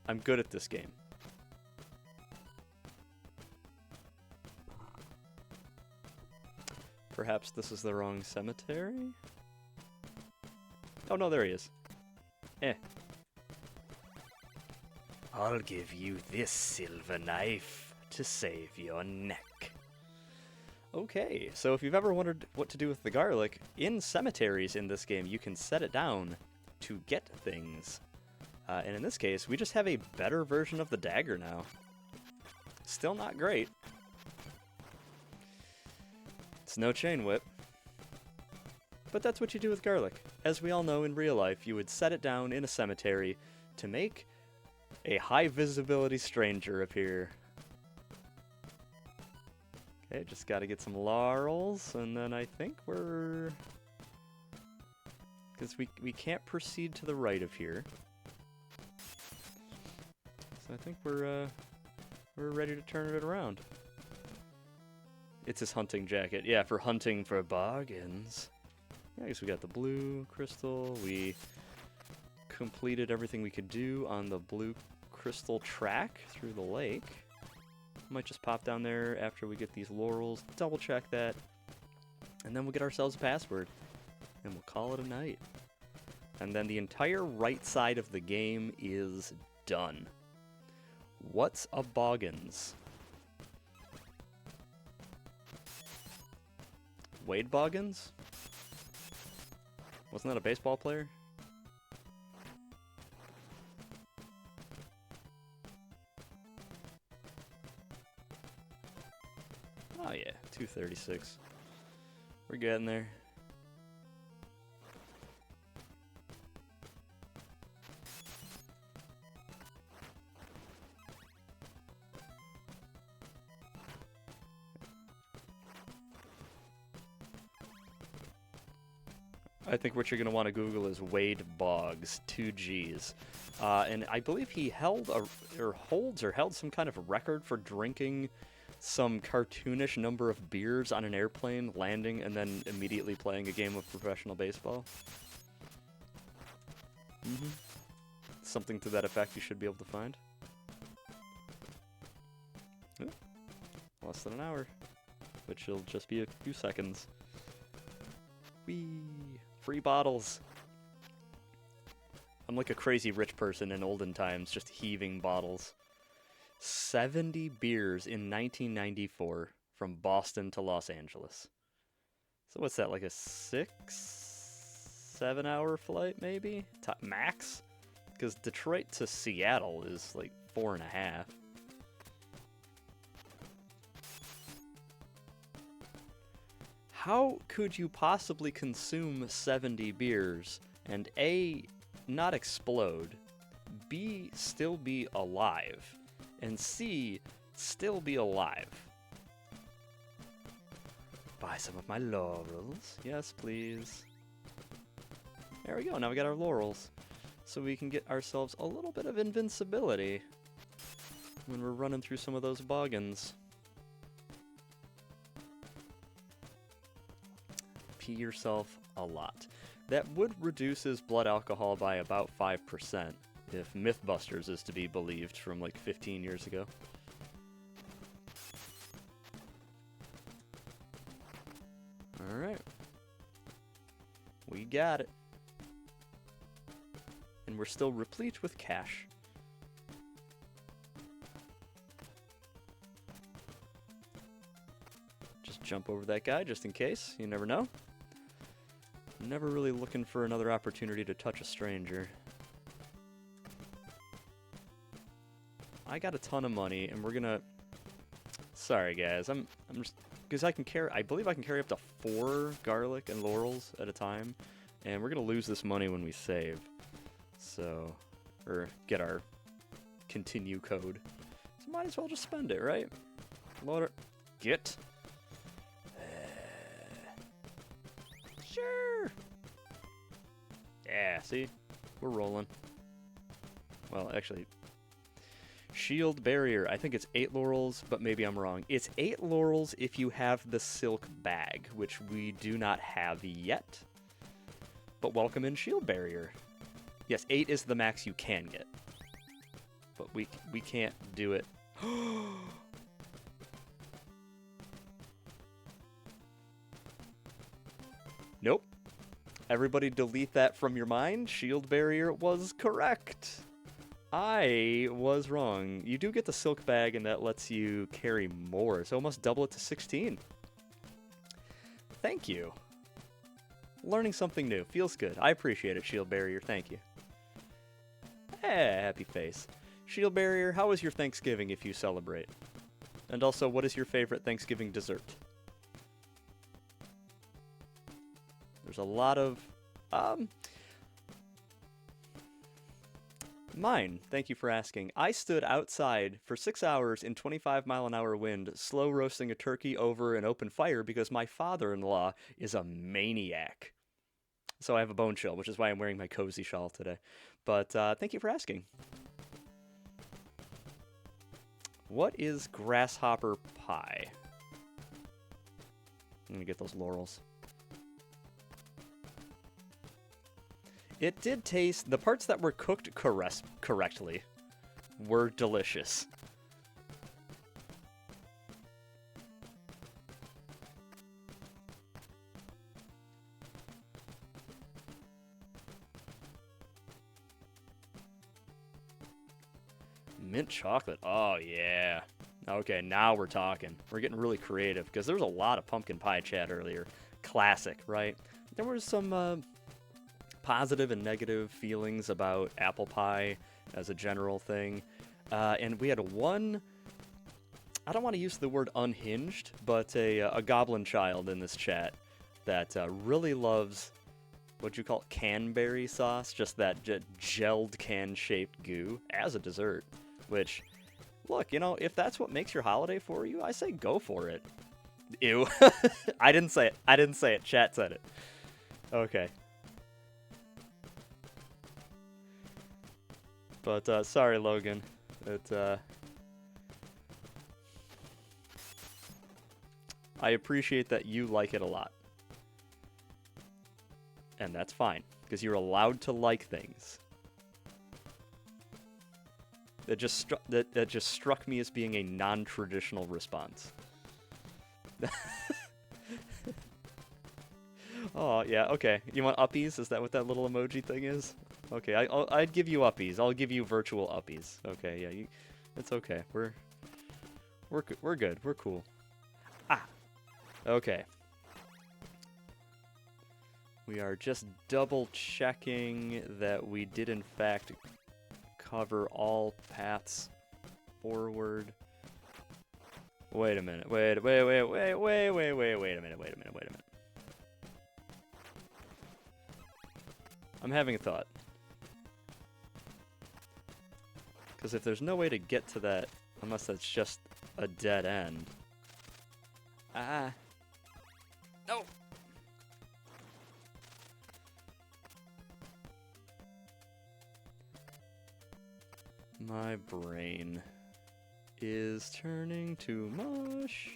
I'm good at this game. Perhaps this is the wrong cemetery? Oh no, there he is. I'll give you this silver knife to save your neck. Okay, so if you've ever wondered what to do with the garlic, in cemeteries in this game, you can set it down to get things. And in this case, we just have a better version of the dagger now. Still not great. It's no chain whip. But that's what you do with garlic. As we all know in real life, you would set it down in a cemetery to make a high visibility stranger appear. Okay, just gotta get some laurels, and then I think we're... because we can't proceed to the right of here. So I think we're ready to turn it around. It's his hunting jacket. Yeah, for hunting for bargains. Yeah, I guess we got the blue crystal. We completed everything we could do on the blue crystal track through the lake. Might just pop down there after we get these laurels, double check that, and then we'll get ourselves a password, and we'll call it a night. And then the entire right side of the game is done. What's a Boggins? Wade Boggins? Wasn't that a baseball player? Oh yeah, 236. We're getting there. I think what you're going to want to Google is Wade Boggs, 2 G's. And I believe he held held some kind of record for drinking some cartoonish number of beers on an airplane, landing, and then immediately playing a game of professional baseball. Something to that effect you should be able to find. Less than an hour, which will just be a few seconds. Whee! Free bottles. I'm like a crazy rich person in olden times, just heaving bottles. 70 beers in 1994 from Boston to Los Angeles. So what's that, like a 7 hour flight maybe? Max? Because Detroit to Seattle is like 4.5. How could you possibly consume 70 beers and A, not explode, B, still be alive, and C, still be alive? Buy some of my laurels. Yes, please. There we go. Now we got our laurels. So we can get ourselves a little bit of invincibility when we're running through some of those boggins. Pee yourself a lot. That would reduce his blood alcohol by about 5%, if Mythbusters is to be believed from like 15 years ago. Alright. We got it. And we're still replete with cash. Just jump over that guy just in case. You never know. Never really looking for another opportunity to touch a stranger. I got a ton of money, and we're gonna... Sorry, guys. I'm just... Because I can carry... I believe I can carry up to 4 garlic and laurels at a time. And we're gonna lose this money when we save. So... Or get our continue code. So might as well just spend it, right? Load it. Get... Sure. Yeah, see? We're rolling. Well, actually, shield barrier. I think it's 8 laurels, but maybe I'm wrong. It's 8 laurels if you have the silk bag, which we do not have yet. But welcome in shield barrier. Yes, 8 is the max you can get. But we can't do it. Nope. Everybody delete that from your mind. Shield barrier was correct. I was wrong. You do get the silk bag, and that lets you carry more. So almost double it to 16. Thank you. Learning something new. Feels good. I appreciate it, shield barrier. Thank you. Happy face. Shield barrier, how was your Thanksgiving if you celebrate? And also, what is your favorite Thanksgiving dessert? There's a lot of... Mine, thank you for asking. I stood outside for 6 hours in 25-mile-an-hour wind, slow roasting a turkey over an open fire because my father-in-law is a maniac. So I have a bone chill, which is why I'm wearing my cozy shawl today. But thank you for asking. What is grasshopper pie? Let me get those laurels. It did taste... The parts that were cooked correctly were delicious. Mint chocolate. Oh, yeah. Okay, now we're talking. We're getting really creative, because there was a lot of pumpkin pie chat earlier. Classic, right? There was some... positive and negative feelings about apple pie as a general thing. And we had one, I don't want to use the word unhinged, but a goblin child in this chat that really loves, what you call it, canberry sauce, just that gelled can-shaped goo as a dessert. Which, look, you know, if that's what makes your holiday for you, I say go for it. Ew. I didn't say it. I didn't say it. Chat said it. Okay. But, sorry, Logan. I appreciate that you like it a lot. And that's fine, because you're allowed to like things. That just struck me as being a non-traditional response. Oh, yeah, okay. You want uppies? Is that what that little emoji thing is? Okay, I'd give you uppies. I'll give you virtual uppies. Okay, yeah, it's okay. We're good. We're cool. Ah, okay. We are just double checking that we did in fact cover all paths forward. Wait a minute. Wait a minute. I'm having a thought. Because if there's no way to get to that, unless that's just a dead end. Ah. No! My brain is turning to mush.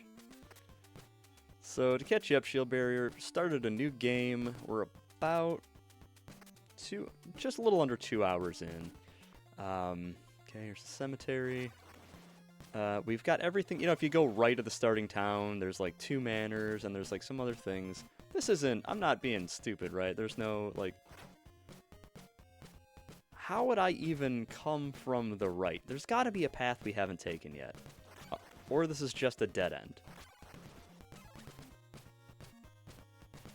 So to catch you up, Shield Barrier started a new game. We're about just a little under 2 hours in. Okay, here's the cemetery. We've got everything. You know, if you go right to the starting town, there's like 2 manors and there's like some other things. This isn't. I'm not being stupid, right? There's no like. How would I even come from the right? There's got to be a path we haven't taken yet. Or this is just a dead end.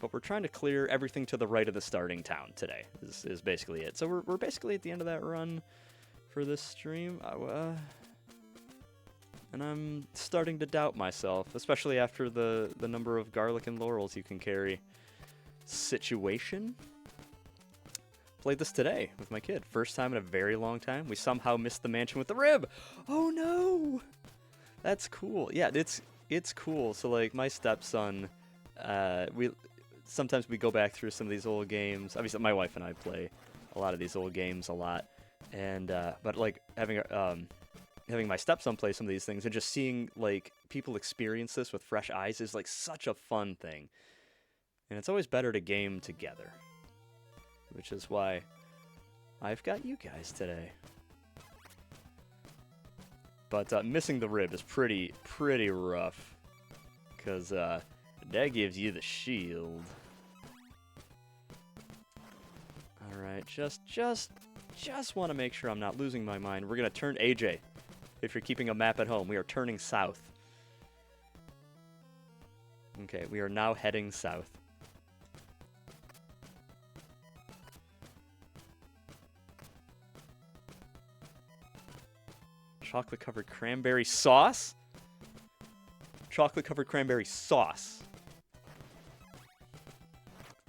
But we're trying to clear everything to the right of the starting town today, is basically it. So we're basically at the end of that run for this stream. And I'm starting to doubt myself, especially after the number of garlic and laurels you can carry situation. Played this today with my kid. First time in a very long time. We somehow missed the mansion with the rib. Oh no! That's cool. Yeah, it's cool. So like my stepson, sometimes we go back through some of these old games. Obviously my wife and I play a lot of these old games a lot. And but like having my stepson play some of these things and just seeing like people experience this with fresh eyes is like such a fun thing. And it's always better to game together. Which is why I've got you guys today. But missing the rib is pretty rough. Because that gives you the shield. Alright, just want to make sure I'm not losing my mind. We're going to turn AJ. If you're keeping a map at home, we are turning south. Okay, we are now heading south. Chocolate-covered cranberry sauce? Chocolate-covered cranberry sauce.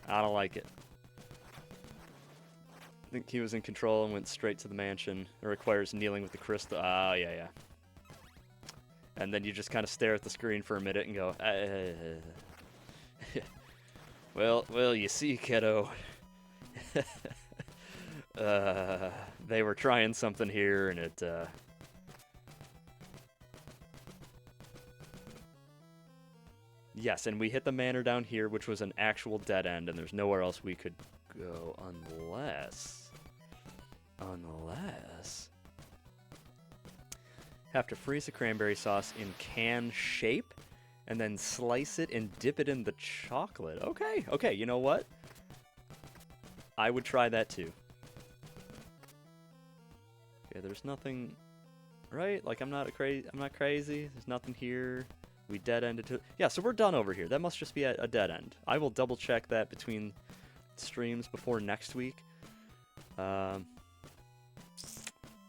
I don't like it. I think he was in control and went straight to the mansion. It requires kneeling with the crystal. Ah, yeah. And then you just kind of stare at the screen for a minute and go, well, you see, kiddo. They were trying something here, and it, Yes, and we hit the manor down here, which was an actual dead end, and there's nowhere else we could go unless... Have to freeze the cranberry sauce in can shape, and then slice it and dip it in the chocolate. Okay, you know what? I would try that too. Okay, there's nothing... Right? Like, I'm not crazy. There's nothing here. We dead-ended to... Yeah, so we're done over here. That must just be a dead end. I will double-check that between streams before next week. Yeah.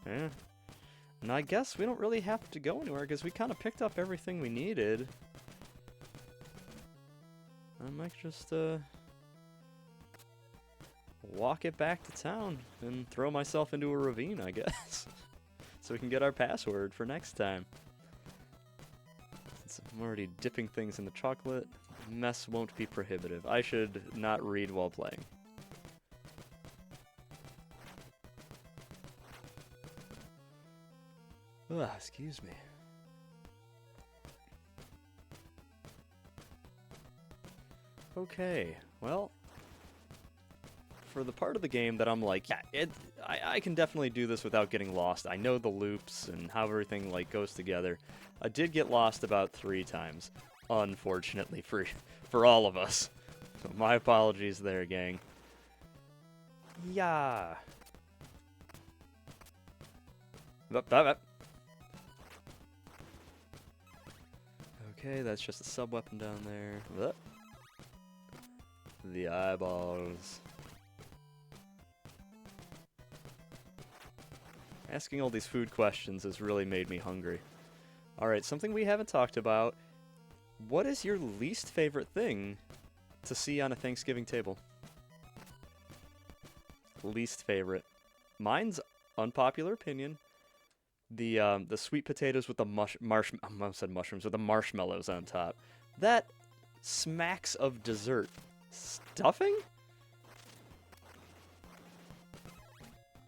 And I guess we don't really have to go anywhere, because we kind of picked up everything we needed. I might just, walk it back to town and throw myself into a ravine, I guess. So we can get our password for next time. I'm already dipping things in the chocolate. Mess won't be prohibitive. I should not read while playing. Ugh, excuse me. Okay, well, for the part of the game that I'm like, yeah, I can definitely do this without getting lost. I know the loops and how everything like goes together. I did get lost about 3 times, unfortunately for all of us. So my apologies there, gang. Yeah. Okay, that's just a sub-weapon down there. The eyeballs. Asking all these food questions has really made me hungry. Alright, something we haven't talked about. What is your least favorite thing to see on a Thanksgiving table? Least favorite. Mine's unpopular opinion. The sweet potatoes with the I almost said mushrooms, with the marshmallows on top. That smacks of dessert. Stuffing?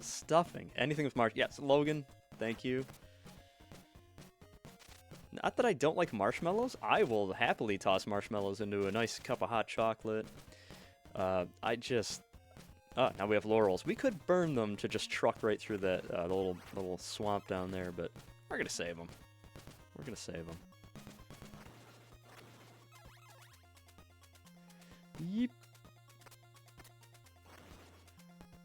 Stuffing. Anything with yes, Logan, thank you. Not that I don't like marshmallows. I will happily toss marshmallows into a nice cup of hot chocolate. Now we have laurels. We could burn them to just truck right through that the little swamp down there, but we're gonna save them. We're gonna save them. Yeep.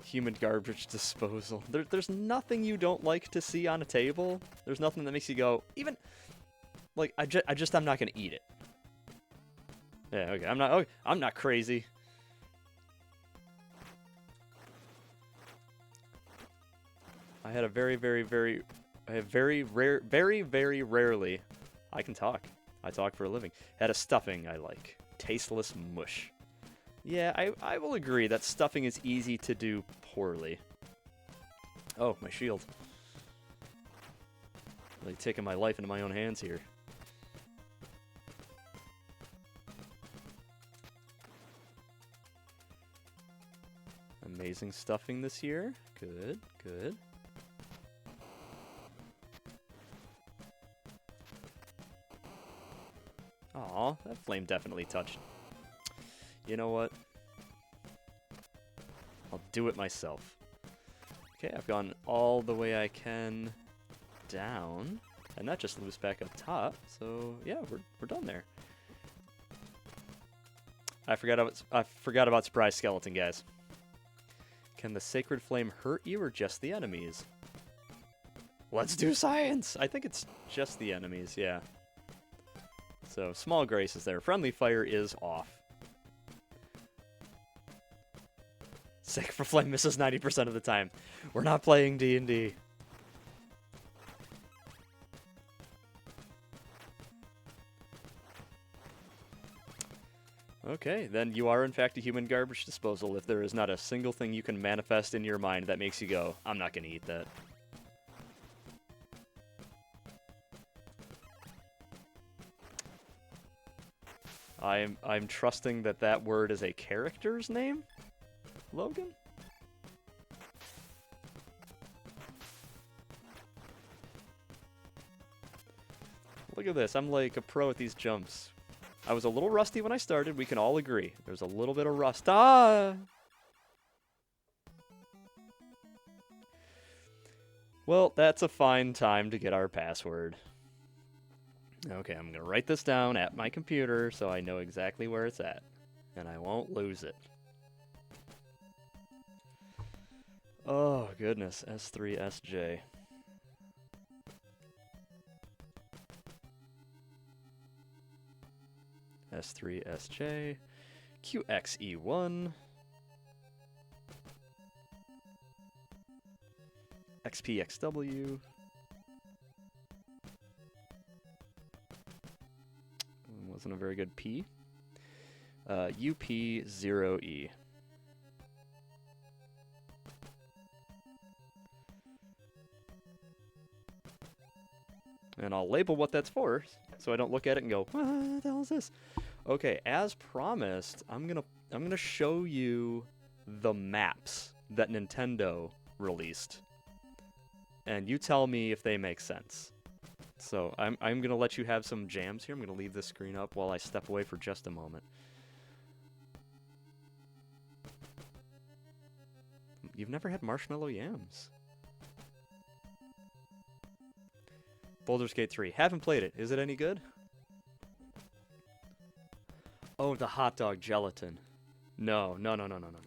Human garbage disposal. There's nothing you don't like to see on a table. There's nothing that makes you go, even, like, I'm not gonna eat it. Yeah, okay, I'm not crazy. I had a very rarely, I can talk. I talk for a living. Had a stuffing I like. Tasteless mush. Yeah, I will agree that stuffing is easy to do poorly. Oh, my shield. Really taking my life into my own hands here. Amazing stuffing this year. Good, good. Aw, that flame definitely touched. You know what? I'll do it myself. Okay, I've gone all the way I can down, and that just loops back up top, so yeah, we're done there. I forgot about Surprise Skeleton, guys. Can the Sacred Flame hurt you or just the enemies? Let's do science! I think it's just the enemies, yeah. So, small grace is there. Friendly fire is off. Sacred Flame misses 90% of the time. We're not playing D&D. Okay, then you are in fact a human garbage disposal if there is not a single thing you can manifest in your mind that makes you go, I'm not gonna eat that. I'm trusting that that word is a character's name? Logan? Look at this, I'm like a pro at these jumps. I was a little rusty when I started, we can all agree. There's a little bit of rust. Ah! Well, that's a fine time to get our password. Okay, I'm gonna write this down at my computer so I know exactly where it's at. And I won't lose it. Oh, goodness. S3SJ. S3SJ. QXE1. XPXW. Wasn't a very good P. UP0E. And I'll label what that's for, so I don't look at it and go, what the hell is this? Okay, as promised, I'm gonna show you the maps that Nintendo released. And you tell me if they make sense. So I'm gonna let you have some jams here. I'm gonna leave this screen up while I step away for just a moment. You've never had marshmallow yams? Baldur's Gate 3. Haven't played it. Is it any good? Oh, the hot dog gelatin. No, no, no, no, no, no, no.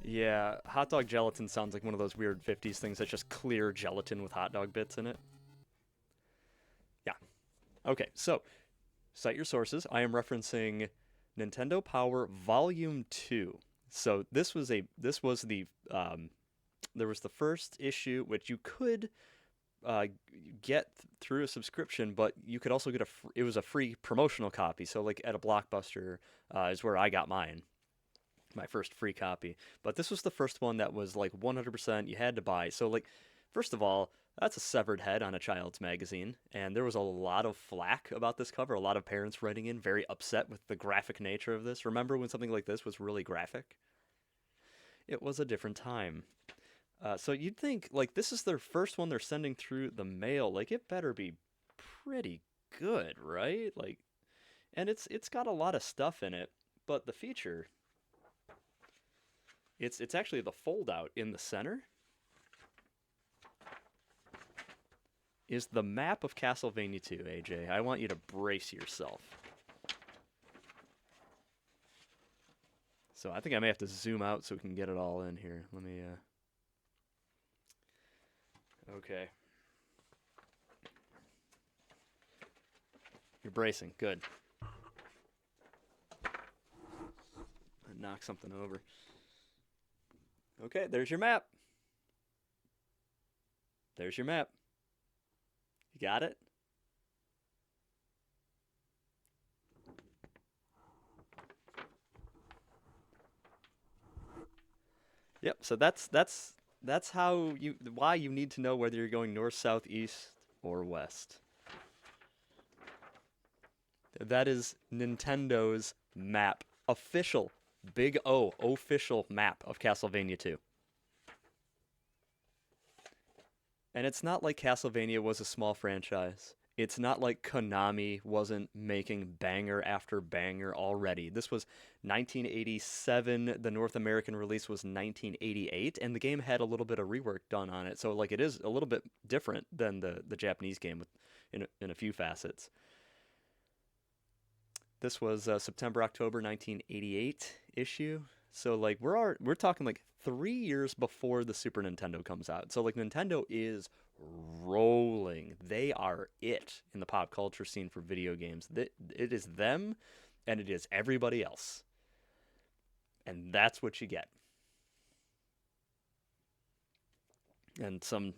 Yeah, hot dog gelatin sounds like one of those weird 50s things that's just clear gelatin with hot dog bits in it. Yeah. Okay, so cite your sources. I am referencing Nintendo Power Volume 2. So this was the there was the first issue which you could uh, get through a subscription, but you could also get it was a free promotional copy. So like at a Blockbuster is where I got mine, my first free copy. But this was the first one that was like 100% you had to buy. So like first of all, that's a severed head on a child's magazine, and there was a lot of flack about this cover. A lot of parents writing in very upset with the graphic nature of this. Remember when something like this was really graphic? It was a different time. So you'd think like this is their first one they're sending through the mail. Like it better be pretty good, right? Like, and it's got a lot of stuff in it, but the feature it's actually the fold out in the center is the map of Castlevania 2, AJ. I want you to brace yourself. So I think I may have to zoom out so we can get it all in here. Let me okay. You're bracing. Good. Knock something over. Okay, there's your map. There's your map. You got it? Yep. So that's how you why you need to know whether you're going north, south, east, or west. That is Nintendo's map. Official. Big O, official map of Castlevania 2. And it's not like Castlevania was a small franchise. It's not like Konami wasn't making banger after banger already. This was 1987. The North American release was 1988, and the game had a little bit of rework done on it. So like it is a little bit different than the Japanese game in a few facets. This was September October 1988 issue. So like we're talking like 3 years before the Super Nintendo comes out. So like Nintendo is rolling. They are it in the pop culture scene for video games. It is them, and it is everybody else, and that's what you get. And some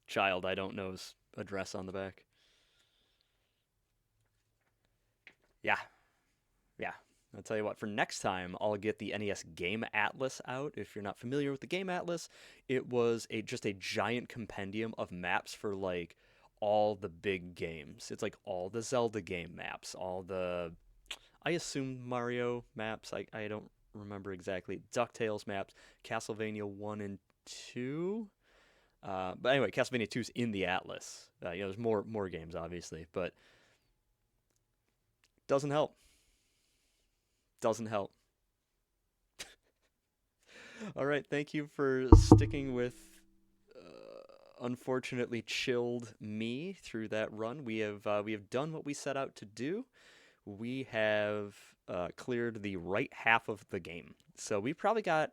child I don't know's address on the back. Yeah, yeah. I'll tell you what, for next time, I'll get the NES Game Atlas out. If you're not familiar with the Game Atlas, it was just a giant compendium of maps for like all the big games. It's like all the Zelda game maps, all the I assume Mario maps. I don't remember exactly. DuckTales maps, Castlevania 1 and 2. But anyway, Castlevania 2 is in the Atlas. There's more games obviously, but doesn't help. Doesn't help. All right, thank you for sticking with unfortunately chilled me through that run. We have done what we set out to do. We have cleared the right half of the game. So we probably got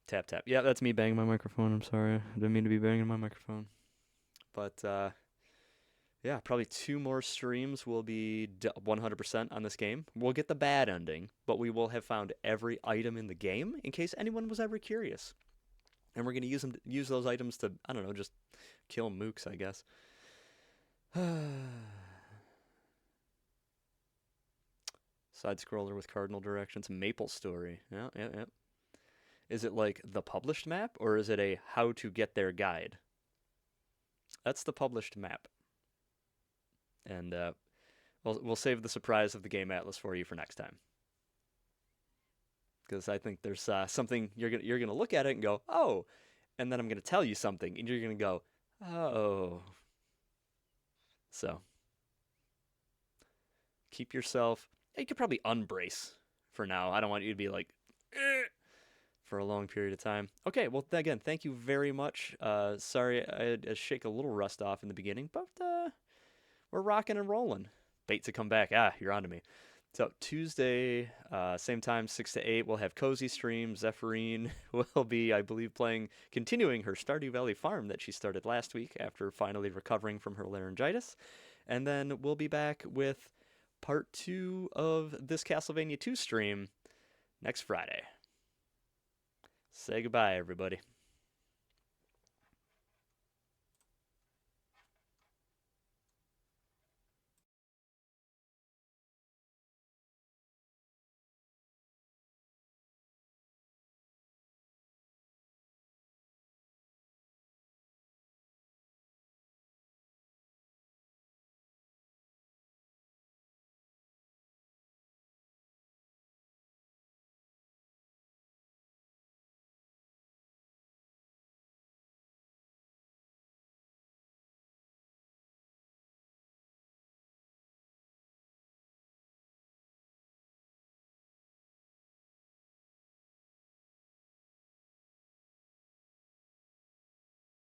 tap tap. Yeah, that's me banging my microphone. I'm sorry, I didn't mean to be banging my microphone. But yeah, probably two more streams will be 100% on this game. We'll get the bad ending, but we will have found every item in the game in case anyone was ever curious. And we're going to use those items to, I don't know, just kill mooks, I guess. Side scroller with cardinal directions, Maple Story. Yeah, yeah, yeah. Is it like the published map, or is it a how to get there guide? That's the published map. And we'll save the surprise of the game atlas for you for next time. Because I think there's something you're gonna look at it and go, oh, and then I'm gonna tell you something, and you're gonna go, oh. So keep yourself. You could probably unbrace for now. I don't want you to be like for a long period of time. Okay, well again, thank you very much. Sorry I had to shake a little rust off in the beginning, but we're rocking and rolling. Bait to come back. Ah, you're on to me. So Tuesday, same time, 6 to 8, we'll have Cozy Stream. Zephyrine will be, I believe, continuing her Stardew Valley farm that she started last week after finally recovering from her laryngitis. And then we'll be back with part 2 of this Castlevania 2 stream next Friday. Say goodbye, everybody.